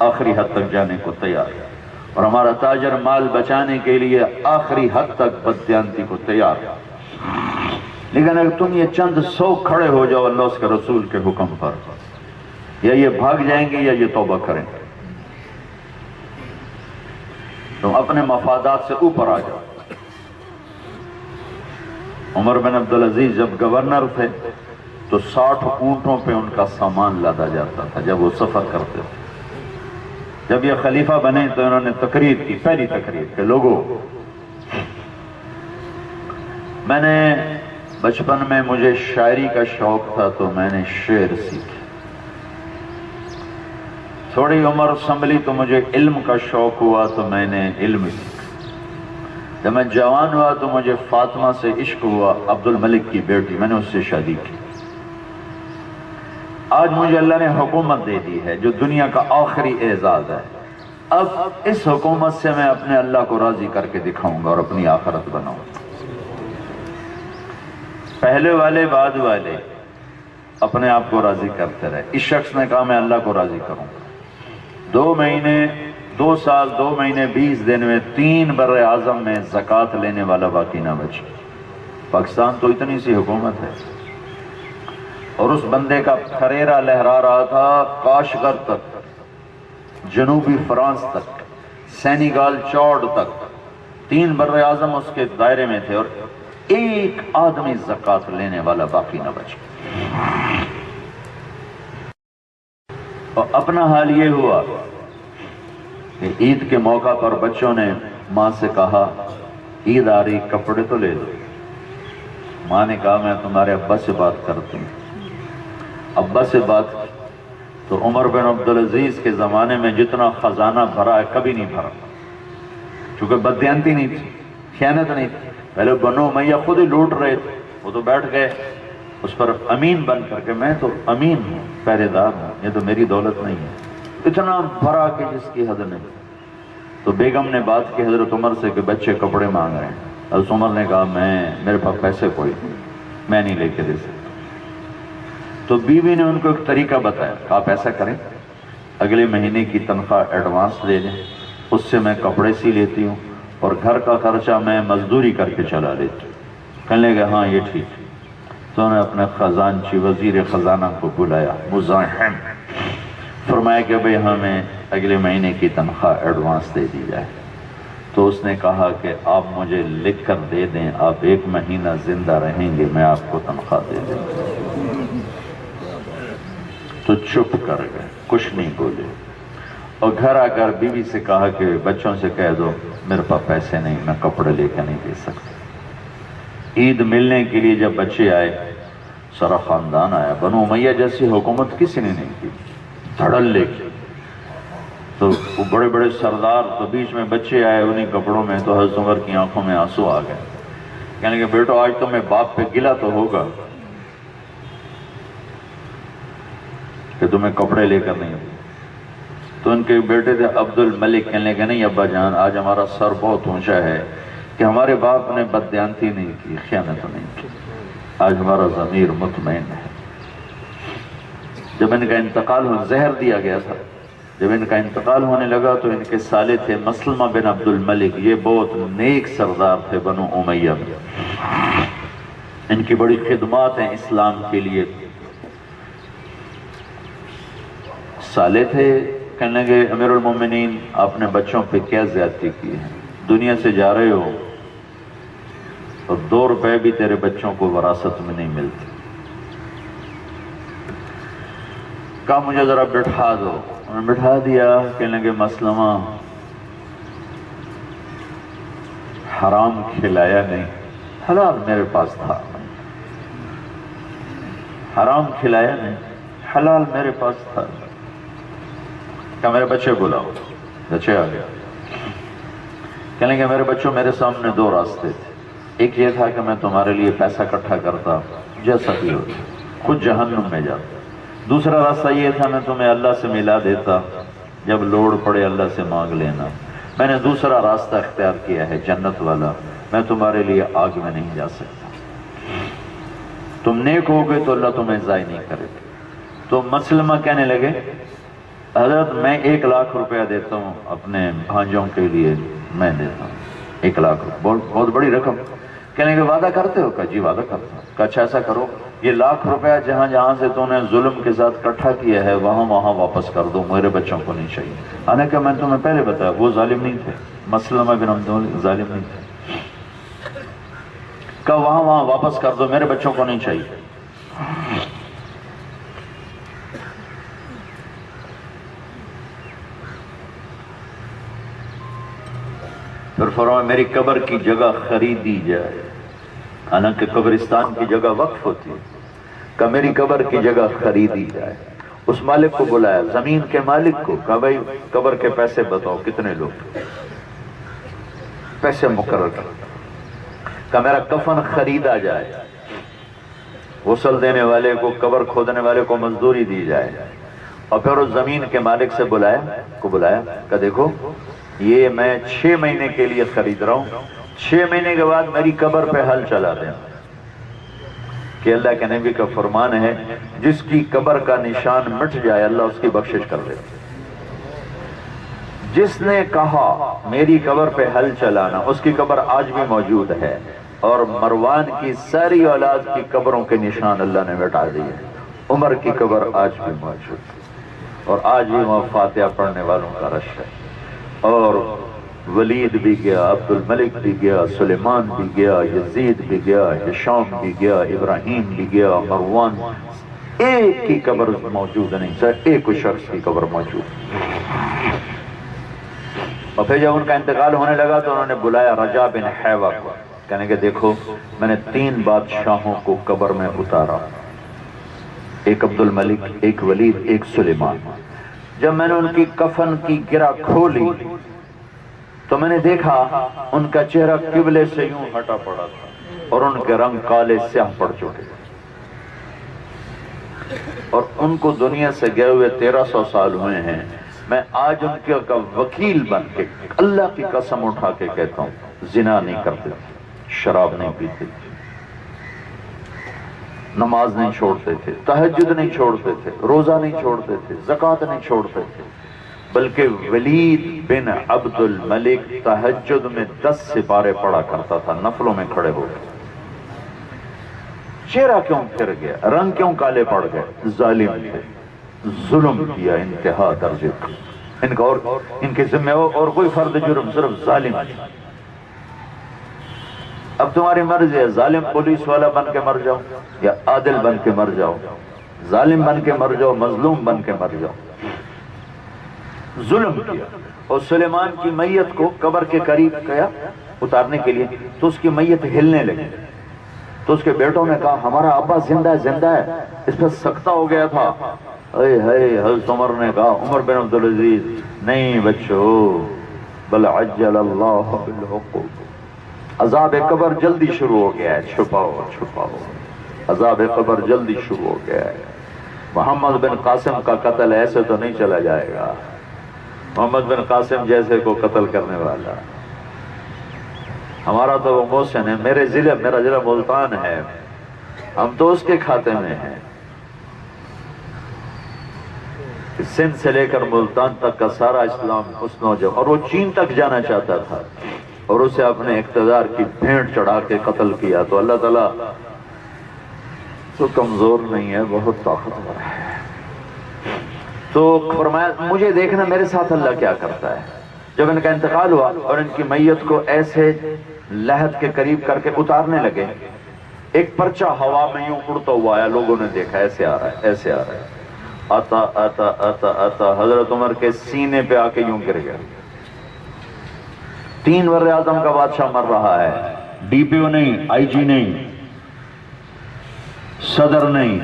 آخری حد تک جانے کو تیار ہے. اور ہمارا تاجر مال بچانے کے لیے آخری حد تک بددیانتی کو تیار ہے. لیکن اگر تم یہ چند 100 کھڑے ہو جاؤ اللہ اس کے رسول کے حکم پر، یا یہ بھاگ جائیں گے یا یہ توبہ کریں گے. تم اپنے مفادات سے اوپر آ جاؤ. عمر بن عبدالعزیز جب گورنر تھے تو 60 اونٹوں پہ ان کا سامان لادا جاتا تھا جب وہ سفر کرتے تھے. جب یہ خلیفہ بنے تو انہوں نے تقریر کی، پہلی تقریر کہ لوگوں، میں نے بچپن میں مجھے شاعری کا شوق تھا تو میں نے شعر سیکھا. تھوڑی عمر سنبھلی تو مجھے علم کا شوق ہوا تو میں نے علم سیکھا. جب میں جوان ہوا تو مجھے فاطمہ سے عشق ہوا، عبد الملک کی بیٹی، میں نے اس سے شادی کی. آج مجھے اللہ نے حکومت دے دی ہے جو دنیا کا آخری اعزاز ہے. اب اس حکومت سے میں اپنے اللہ کو راضی کر کے دکھاؤں گا اور اپنی آخرت بناؤں گا. پہلے والے بعد والے اپنے آپ کو راضی کرتے رہے. اس شخص نے کہا میں اللہ کو راضی کروں گا. 2 مہینے 2 سال 2 مہینے 20 دن میں 3 بر اعظم میں زکوٰۃ لینے والا باقی نہ بچا. پاکستان تو اتنی سی حکومت ہے اور اس بندے کا پھریرا لہرا رہا تھا کاشغر تک، جنوبی فرانس تک، سینیگال چوڑ تک. 3 بر اعظم اس کے دائرے میں تھے اور ایک آدمی زکوٰۃ لینے والا باقی نہ بچا. اور اپنا حال یہ ہوا کہ عید کے موقع پر بچوں نے ماں سے کہا عید آ رہی، کپڑے تو لے دو. ماں نے کہا میں تمہارے ابا سے بات کرتی ہوں. ابا سے بات کی تو عمر بن عبدالعزیز کے زمانے میں جتنا خزانہ بھرا ہے کبھی نہیں بھرا، چونکہ بددیانتی نہیں تھی، خیانت نہیں تھی. پہلے بنو امیہ خود ہی لوٹ رہے تھے، وہ تو بیٹھ گئے اس پر امین بن کر کے میں تو امین ہوں، پہرے دار ہوں، یہ تو میری دولت نہیں ہے. اتنا بھرا کہ جس کی حد نہیں. تو بیگم نے بات کی حضرت عمر سے کہ بچے کپڑے مانگ رہے ہیں. حضرت عمر نے کہا میرے پاس پیسے کوئی نہیں، میں نہیں لے کے دے سکتا. تو بیوی نے ان کو ایک طریقہ بتایا، کہا آپ ایسا کریں اگلے مہینے کی تنخواہ ایڈوانس لے لیں، اس سے میں کپڑے سی لیتی ہوں اور گھر کا خرچہ میں مزدوری کر کے چلا لیتی ہوں. کہنے لگے ہاں یہ ٹھیک ہے. تو انہوں نے اپنے خزانچی وزیر خزانہ کو بلایا، مزاحم، فرمایا کہ بھئی ہمیں اگلے مہینے کی تنخواہ ایڈوانس دے دی جائے. تو اس نے کہا کہ آپ مجھے لکھ کر دے دیں، آپ 1 مہینہ زندہ رہیں گے میں آپ کو تنخواہ دے دیں. تو چپ کر گئے، کچھ نہیں بولے. اور گھر آ کر بیوی سے کہا کہ بچوں سے کہہ دو میرے پاس پیسے نہیں، میں کپڑے لے کے نہیں دے سکتا. عید ملنے کے لیے جب بچے آئے سارا خاندان آیا. بنو امیہ جیسی حکومت کسی نے نہیں کی، دھڑل لے کی. تو وہ بڑے بڑے سردار، تو بیچ میں بچے آئے انہیں کپڑوں میں. تو حضرت عمر کی آنکھوں میں آنسو آ گئے. کہنے کہ بیٹو آج تمہیں باپ پہ گلہ تو ہوگا کہ تمہیں کپڑے لے کر نہیں ہوئے. تو ان کے بیٹے تھے عبد الملک، کہنے لگے نہیں ابا جان آج ہمارا سر بہت اونچا ہے کہ ہمارے باپ نے بددیانتی نہیں کی، خیانت نہیں کی، آج ہمارا ضمیر مطمئن ہے. جب ان کا انتقال زہر دیا گیا تھا، جب ان کا انتقال ہونے لگا تو ان کے سالے تھے مسلمہ بن عبد الملک. یہ بہت نیک سردار تھے بنو امیہ میں، ان کی بڑی خدمات ہیں اسلام کے لیے. سالے تھے، کہنے لگے امیر المومنین آپ نے بچوں پہ کیا زیادتی کی ہے، دنیا سے جا رہے ہو اور 2 روپے بھی تیرے بچوں کو وراثت میں نہیں ملتے. کہا مجھے ذرا بٹھا دو. انہوں نے بٹھا دیا. کہنے لگے مسلمہ حرام کھلایا نہیں، حلال میرے پاس تھا. حرام کھلایا نہیں، حلال میرے پاس تھا. کہا میرے بچے بلاؤ. بچے آ گیا. کہنے کہ میرے بچوں میرے سامنے دو راستے تھے، ایک یہ تھا کہ میں تمہارے لیے پیسہ اکٹھا کرتا جیسا بھی ہو، خود جہنم میں جاتا، دوسرا راستہ یہ تھا میں تمہیں اللہ سے ملا دیتا، جب لوڑ پڑے اللہ سے مانگ لینا۔ میں نے دوسرا راستہ اختیار کیا ہے جنت والا، میں تمہارے لیے آگ میں نہیں جا سکتا، تم نیک ہو گئے تو اللہ تمہیں ضائع نہیں کرے گا۔ تو مسلمہ کہنے لگے حضرت میں 1 لاکھ روپیہ دیتا ہوں اپنے بھانجوں کے لیے، میں دیتا ہوں 1 لاکھ روپیہ، بہت بڑی رقم۔ کہنے کہ وعدہ کرتے ہو؟ کہا جی وعدہ کرتا ہوں۔ کہا اچھا ایسا کرو، یہ 1 لاکھ روپیہ جہاں سے تو نے ظلم کے ساتھ اکٹھا کیا ہے وہاں واپس کر دو، میرے بچوں کو نہیں چاہیے۔ حالانکہ میں تمہیں پہلے بتایا وہ ظالم نہیں تھے، مسلمہ بن عبد ظالم نہیں تھے۔ کہا وہاں واپس کر دو، میرے بچوں کو نہیں چاہیے۔ پھر فرمایا میری قبر کی جگہ خریدی جائے، حالانکہ قبرستان کی جگہ وقف ہوتی ہے، کہ میری قبر کی جگہ خریدی جائے۔ اس مالک کو بلایا، زمین کے مالک کو، کہا بھائی قبر کے پیسے بتاؤ کتنے لوگ، پیسے مقرر کر، کہ میرا کفن خریدا جائے، غسل دینے والے کو، قبر کھودنے والے کو مزدوری دی جائے۔ اور پھر اس زمین کے مالک سے بلایا کہ دیکھو یہ میں 6 مہینے کے لیے خرید رہا ہوں، 6 مہینے کے بعد میری قبر پہ ہل چلا دیں، کہ اللہ کے نبی کا فرمان ہے جس کی قبر کا نشان مٹ جائے اللہ اس کی بخشش کر دے۔ جس نے کہا میری قبر پہ ہل چلانا، اس کی قبر آج بھی موجود ہے، اور مروان کی ساری اولاد کی قبروں کے نشان اللہ نے مٹا دیے۔ عمر کی قبر آج بھی موجود ہے، اور آج بھی وہاں فاتحہ پڑھنے والوں کا رش ہے۔ اور ولید بھی گیا، عبد الملک بھی گیا، سلیمان بھی گیا، یزید بھی گیا، ہشام بھی گیا، ابراہیم بھی گیا، مروان، ایک کی قبر موجود نہیں سر، ایک شخص کی قبر موجود۔ اور پھر جب ان کا انتقال ہونے لگا تو انہوں نے بلایا رجا بن حیوہ کو، کہنے کہ دیکھو میں نے 3 بادشاہوں کو قبر میں اتارا، ایک عبد الملک، ایک ولید، ایک سلیمان۔ جب میں نے ان کی کفن کی گرہ کھولی تو میں نے دیکھا ان کا چہرہ قبلے سے یوں ہٹا پڑا تھا، اور ان کے رنگ کالے سیاہ پڑ چکے، اور ان کو دنیا سے گئے ہوئے 1300 سال ہوئے ہیں۔ میں آج ان کے وکیل بن کے اللہ کی قسم اٹھا کے کہتا ہوں زنا نہیں کرتے، شراب نہیں پیتے، نماز نہیں چھوڑتے تھے، تہجد نہیں چھوڑتے تھے، روزہ نہیں چھوڑتے تھے، زکوٰۃ نہیں چھوڑتے تھے، بلکہ ولید بن عبد الملک تہجد میں 10 سپارے پڑھا کرتا تھا، نفلوں میں کھڑے ہو گئے۔ چہرہ کیوں پھر گیا، رنگ کیوں کالے پڑ گئے؟ ظالم تھے، ظلم کیا انتہا درجے کا، ان کا اور ان کے ذمہ اور کوئی فرد جرم، صرف ظالم تھا۔ اب تمہاری مرضی ہے، ظالم پولیس والا بن کے مر جاؤ یا عادل بن کے مر جاؤ، ظالم بن کے مر جاؤ، مظلوم بن کے مر جاؤ۔ ظلم کیا، اور سلیمان کی میت کو قبر کے قریب گیا اتارنے کے لیے، تو اس کی میت ہلنے لگی، تو اس کے بیٹوں نے کہا ہمارا ابا زندہ ہے، اس پر سکتہ ہو گیا تھا۔ اے حضرت عمر نے کہا، عمر بن عبدالعزیز، نہیں بچو، بل عجل اللہ بالعقوبہ، عذاب قبر جلدی شروع ہو گیا ہے، چھپاؤ، عذاب قبر جلدی شروع ہو گیا ہے۔ محمد بن قاسم کا قتل ایسے تو نہیں چلا جائے گا، محمد بن قاسم جیسے کو قتل کرنے والا، ہمارا تو وہ محسن ہے، میرا ضلع ملتان ہے، ہم تو اس کے کھاتے میں ہیں۔ سندھ سے لے کر ملتان تک کا سارا اسلام اس نوجوان، اور وہ چین تک جانا چاہتا تھا، اور اسے اپنے اقتدار کی بھینٹ چڑھا کے قتل کیا۔ تو اللہ تعالیٰ تو کمزور نہیں ہے، بہت طاقتور ہے۔ تو فرمایا مجھے دیکھنا میرے ساتھ اللہ کیا کرتا ہے۔ جب ان کا انتقال ہوا اور ان کی میت کو ایسے لحد کے قریب کر کے اتارنے لگے، ایک پرچہ ہوا میں یوں اڑتا ہوا آیا، لوگوں نے دیکھا ایسے آ رہا ہے، آتا حضرت عمر کے سینے پہ آ کے یوں گر گیا۔ 3 وزیر اعظم کا بادشاہ مر رہا ہے، ڈی پی او نہیں، آئی جی نہیں، صدر نہیں،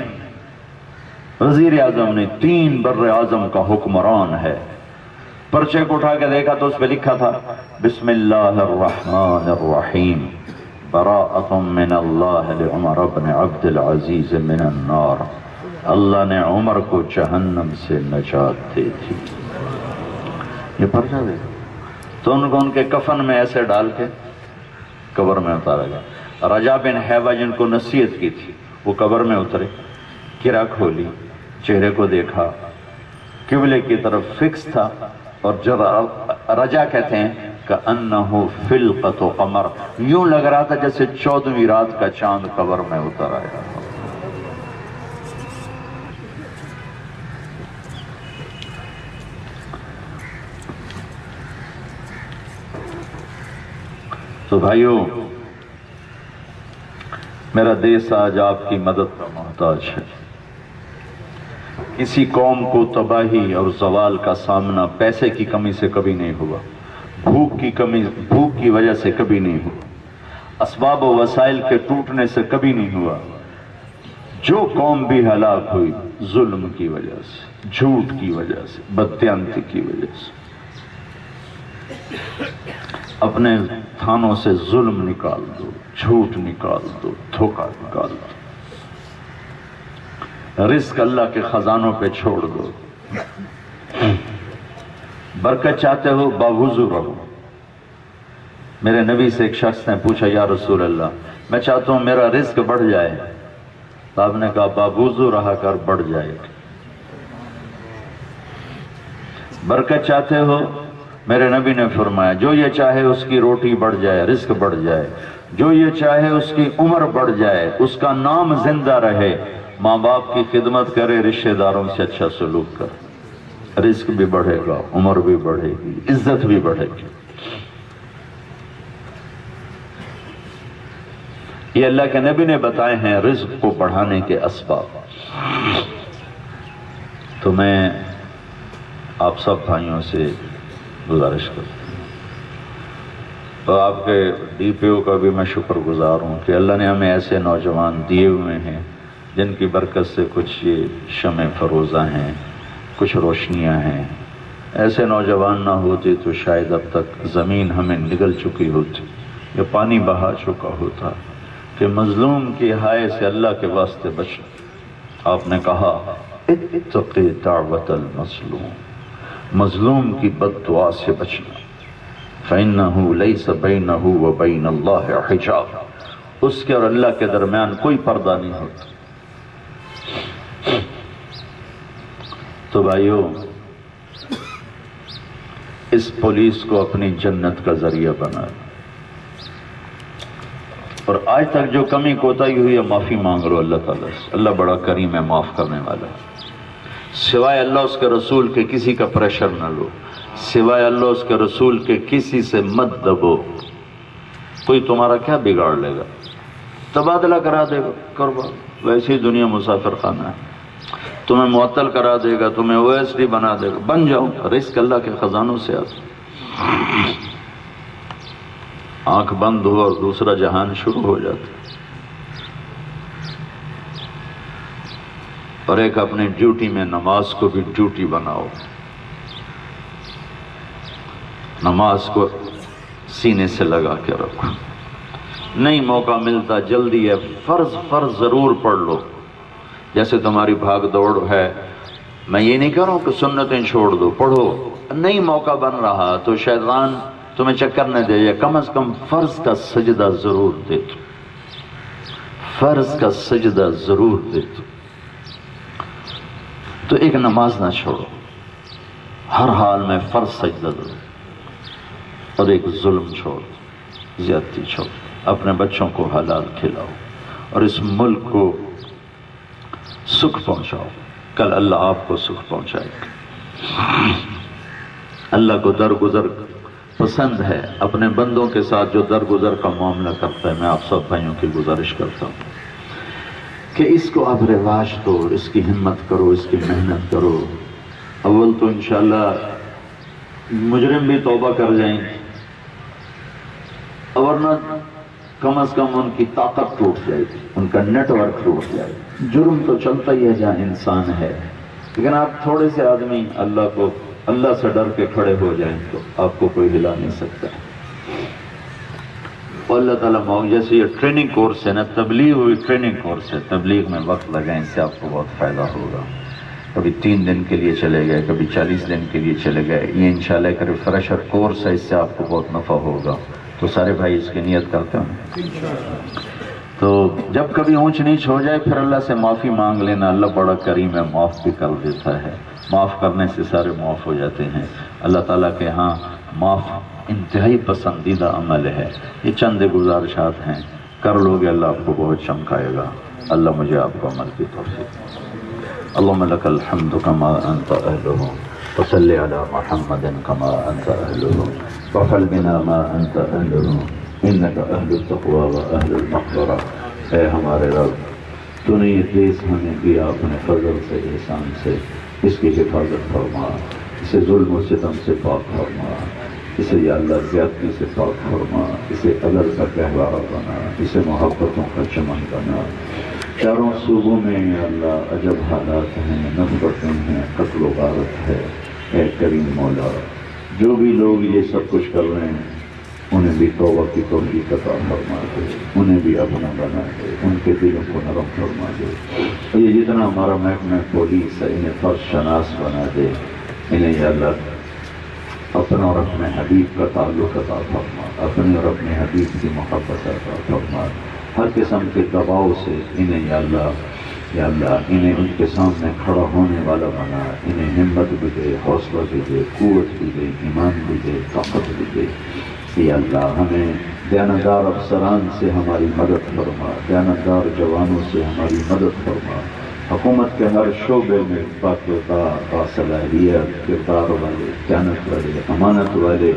وزیر اعظم نہیں، 3 بر اعظم کا حکمران ہے، پرچے کو اٹھا کے دیکھا تو اس پہ لکھا تھا بسم اللہ الرحمن الرحیم براءۃ من اللہ لعمر بن عبد العزیز من النار، اللہ نے عمر کو جہنم سے نجات دے دی۔ یہ پرچہ دیکھا تو ان کو ان کے کفن میں ایسے ڈال کے قبر میں اتارا گیا۔ رجا بن حیوہ جن کو نصیحت کی تھی وہ قبر میں اترے، کرا کھولی، چہرے کو دیکھا، قبلے کی طرف فکس تھا، اور جب رجا کہتے ہیں کہ انہو فلقۃ قمر، یوں لگ رہا تھا جیسے 14ویں رات کا چاند قبر میں اتر آیا۔ تو بھائیو، میرا دیس آج آپ کی مدد کا محتاج ہے۔ کسی قوم کو تباہی اور زوال کا سامنا پیسے کی کمی سے کبھی نہیں ہوا، بھوک کی وجہ سے کبھی نہیں ہوا، اسباب و وسائل کے ٹوٹنے سے کبھی نہیں ہوا۔ جو قوم بھی ہلاک ہوئی ظلم کی وجہ سے، جھوٹ کی وجہ سے، بددیانتی کی وجہ سے۔ اپنے تھانوں سے ظلم نکال دو، جھوٹ نکال دو، دھوکہ نکال دو، رزق اللہ کے خزانوں پہ چھوڑ دو۔ برکت چاہتے ہو باوضو رہو۔ میرے نبی سے ایک شخص نے پوچھا یا رسول اللہ میں چاہتا ہوں میرا رزق بڑھ جائے، تو آپ نے کہا باوضو رہا کر بڑھ جائے گا۔ برکت چاہتے ہو، میرے نبی نے فرمایا جو یہ چاہے اس کی روٹی بڑھ جائے، رزق بڑھ جائے، جو یہ چاہے اس کی عمر بڑھ جائے، اس کا نام زندہ رہے، ماں باپ کی خدمت کرے، رشتہ داروں سے اچھا سلوک کرے، رزق بھی بڑھے گا، عمر بھی بڑھے گی، عزت بھی بڑھے گی۔ یہ اللہ کے نبی نے بتائے ہیں رزق کو بڑھانے کے اسباب۔ تو میں آپ سب بھائیوں سے گزارش کرتا ہوں، اور آپ کے ڈی پی او کا بھی میں شکر گزار ہوں کہ اللہ نے ہمیں ایسے نوجوان دیے ہوئے ہیں جن کی برکت سے کچھ یہ شمع فروزہ ہیں، کچھ روشنیاں ہیں۔ ایسے نوجوان نہ ہوتے تو شاید اب تک زمین ہمیں نگل چکی ہوتی، یا پانی بہا چکا ہوتا۔ کہ مظلوم کی ہائے سے اللہ کے واسطے بچنا۔ آپ نے کہا اتقی دعوت المظلوم، مظلوم کی بد دعا سے بچنا۔ فإنہ لیس بینہ وبین اللہ حجاب، اس کے اور اللہ کے درمیان کوئی پردہ نہیں ہوتا۔ تو بھائیو، اس پولیس کو اپنی جنت کا ذریعہ بنا، اور آج تک جو کمی کوتاہی ہوئی ہے معافی مانگ لو اللہ تعالیٰ سے۔ اللہ بڑا کریم ہے، معاف کرنے والا ہے۔ سوائے اللہ اس کے رسول کے کسی کا پریشر نہ لو، سوائے اللہ اس کے رسول کے کسی سے مت دبو۔ کوئی تمہارا کیا بگاڑ لے گا؟ تبادلہ کرا دے گا، کروا، ویسے ہی دنیا مسافر خانہ ہے۔ تمہیں معطل کرا دے گا، تمہیں OSD بنا دے گا، بن جاؤ، رزق اللہ کے خزانوں سے آتا۔ آنکھ بند ہو اور دوسرا جہان شروع ہو جاتا۔ اور ایک اپنی ڈیوٹی میں نماز کو بھی ڈیوٹی بناؤ، نماز کو سینے سے لگا کے رکھو۔ نہیں موقع ملتا، جلدی ہے، فرض ضرور پڑھ لو۔ جیسے تمہاری بھاگ دوڑ ہے، میں یہ نہیں کہہ رہا ہوں کہ سنتیں چھوڑ دو، پڑھو۔ نہیں موقع بن رہا تو شیطان تمہیں چکر نہ دے، یا کم از کم فرض کا سجدہ ضرور دے دو، فرض کا سجدہ ضرور دے دو۔ تو ایک نماز نہ چھوڑو، ہر حال میں فرض سجدہ دو، اور ایک ظلم چھوڑ، زیادتی چھوڑ، اپنے بچوں کو حلال کھلاؤ، اور اس ملک کو سکھ پہنچاؤ۔ کل اللہ آپ کو سکھ پہنچائے گا۔ اللہ کو درگزر پسند ہے، اپنے بندوں کے ساتھ جو درگزر کا معاملہ کرتا ہے۔ میں آپ سب بھائیوں کی گزارش کرتا ہوں کہ اس کو آپ رواج دو، اس کی ہمت کرو، اس کی محنت کرو۔ اول تو انشاءاللہ مجرم بھی توبہ کر جائیں، ورنہ کم از کم ان کی طاقت ٹوٹ جائے گی، ان کا نیٹ ورک ٹوٹ جائے گا۔ جرم تو چلتا ہی ہے جہاں انسان ہے، لیکن آپ تھوڑے سے آدمی اللہ کو اللہ سے ڈر کے کھڑے ہو جائیں تو آپ کو کوئی ہلا نہیں سکتا. اور اللہ تعالیٰ جیسے یہ ٹریننگ کورس ہے نا، تبلیغ ہوئی ٹریننگ کورس ہے، تبلیغ میں وقت لگائیں، اس سے آپ کو بہت فائدہ ہوگا. کبھی 3 دن کے لیے چلے گئے، کبھی 40 دن کے لیے چلے گئے. یہ انشاءاللہ ایک ریفریشر کورس ہے، اس سے آپ کو بہت نفع ہوگا. تو سارے بھائی اس کی نیت کرتے ہیں. تو جب کبھی اونچ نیچ ہو جائے پھر اللہ سے معافی مانگ لینا. اللہ بڑا کریم ہے، معاف بھی کر دیتا ہے. معاف کرنے سے سارے معاف ہو جاتے ہیں. اللہ تعالیٰ کے ہاں معاف انتہائی پسندیدہ عمل ہے. یہ چند گزارشات ہیں، کر لوگے اللہ آپ کو بہت چمکائے گا. اللہ مجھے آپ کو عمل کی توفیق. اللهم لك الحمد كما أنت أهله، وصل على محمد كما أنت أهله، وفعل بنا ما أنت أهله، إنك أهل التقوى وأهل المغفرة. اے ہمارے رب، تو نے یہ دیس ہمیں دیا اپنے فضل سے، احسان سے. اس کی حفاظت فرما، اسے ظلم و ستم سے پاک فرما، اسے یا اللہ زیادتی سے پاک فرما، اسے عدل کا گہوارہ بنا، اسے محبتوں کا چمن بنا. چاروں صوبوں میں یا اللہ عجب حالات ہیں، نفرتیں ہیں، قتل و غارت ہے. اے کریم مولا، جو بھی لوگ یہ سب کچھ کر رہے ہیں انہیں بھی توبہ کی توفیق عطا فرما دے، انہیں بھی اپنا بنا دے، ان کے دلوں کو نرم فرما دے. یہ جتنا ہمارا محکمہ پولیس ہے انہیں فرض شناس بنا دے. انہیں یا اللہ اپنے اور اپنے حبیب کا تعلق عطا فرما، اپنے اور اپنے حبیب کی محبت عطا فرما. ہر قسم کے دباؤ سے انہیں یا اللہ انہیں ان کے سامنے کھڑا ہونے والا بنا. انہیں ہمت بھی دے، حوصلہ بھی دے، قوت بھی دے، ایمان بھی دے، طاقت بھی دے. یا اللہ ہمیں دیانتدار افسران سے ہماری مدد فرما، دیانتدار جوانوں سے ہماری مدد فرما. حکومت کے ہر شعبے میں باکردار، باصلاحیت، کردار والے، دیانت والے، امانت والے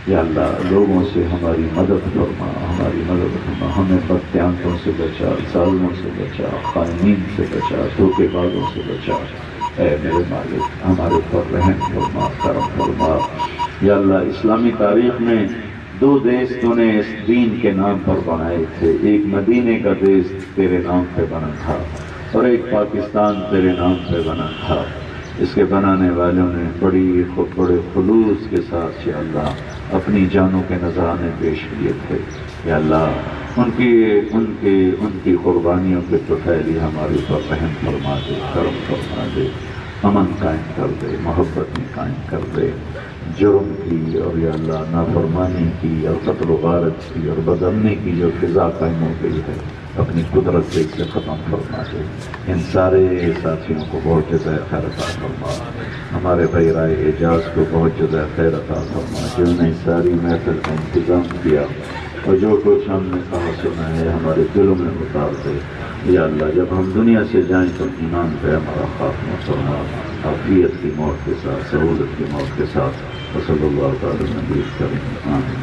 یا اللہ لوگوں سے ہماری مدد فرما، ہماری مدد فرما. ہمیں بددیانتوں سے بچا، ظالموں سے بچا، خائنین سے بچا، دھوکے بازوں سے بچا. اے میرے مالک، ہمارے پر رحم فرما، کرم فرما. یا اللہ اسلامی تاریخ میں 2 دیس تو نے اس دین کے نام پر بنائے تھے. ایک مدینے کا دیس تیرے نام پہ بنا تھا اور ایک پاکستان تیرے نام پہ بنا تھا. اس کے بنانے والوں نے بڑے خلوص کے ساتھ یا اللہ اپنی جانوں کے نذرانے پیش کیے تھے. یا اللہ ان کی قربانیوں کے توفیلی ہمارے اوپر رحم فرما دے، کرم فرما دے. امن قائم کر دے، محبت میں قائم کر دے. جرم کی اور یا اللہ نافرمانی کی اور قتل و غارت کی اور بدامنی کی جو فضا قائم ہو گئی ہے اپنی قدرت سے اسے ختم فرما دے. ان سارے ساتھیوں کو بہت جزائے خیر عطا فرما. ہمارے بھائی رائے اعجاز کو بہت جزائے خیر عطا فرما، جنہوں نے ساری محفل کا انتظام کیا اور جو کچھ ہم نے کہا سنا ہے ہمارے دلوں میں اتار دے. یا اللہ جب ہم دنیا سے جائیں تو ایمان پہ ہمارا خاتمہ فرما، عافیت کی موت کے ساتھ، سہولت کی موت کے ساتھ. وصلی اللہ تعالی نبی کریم. آمین.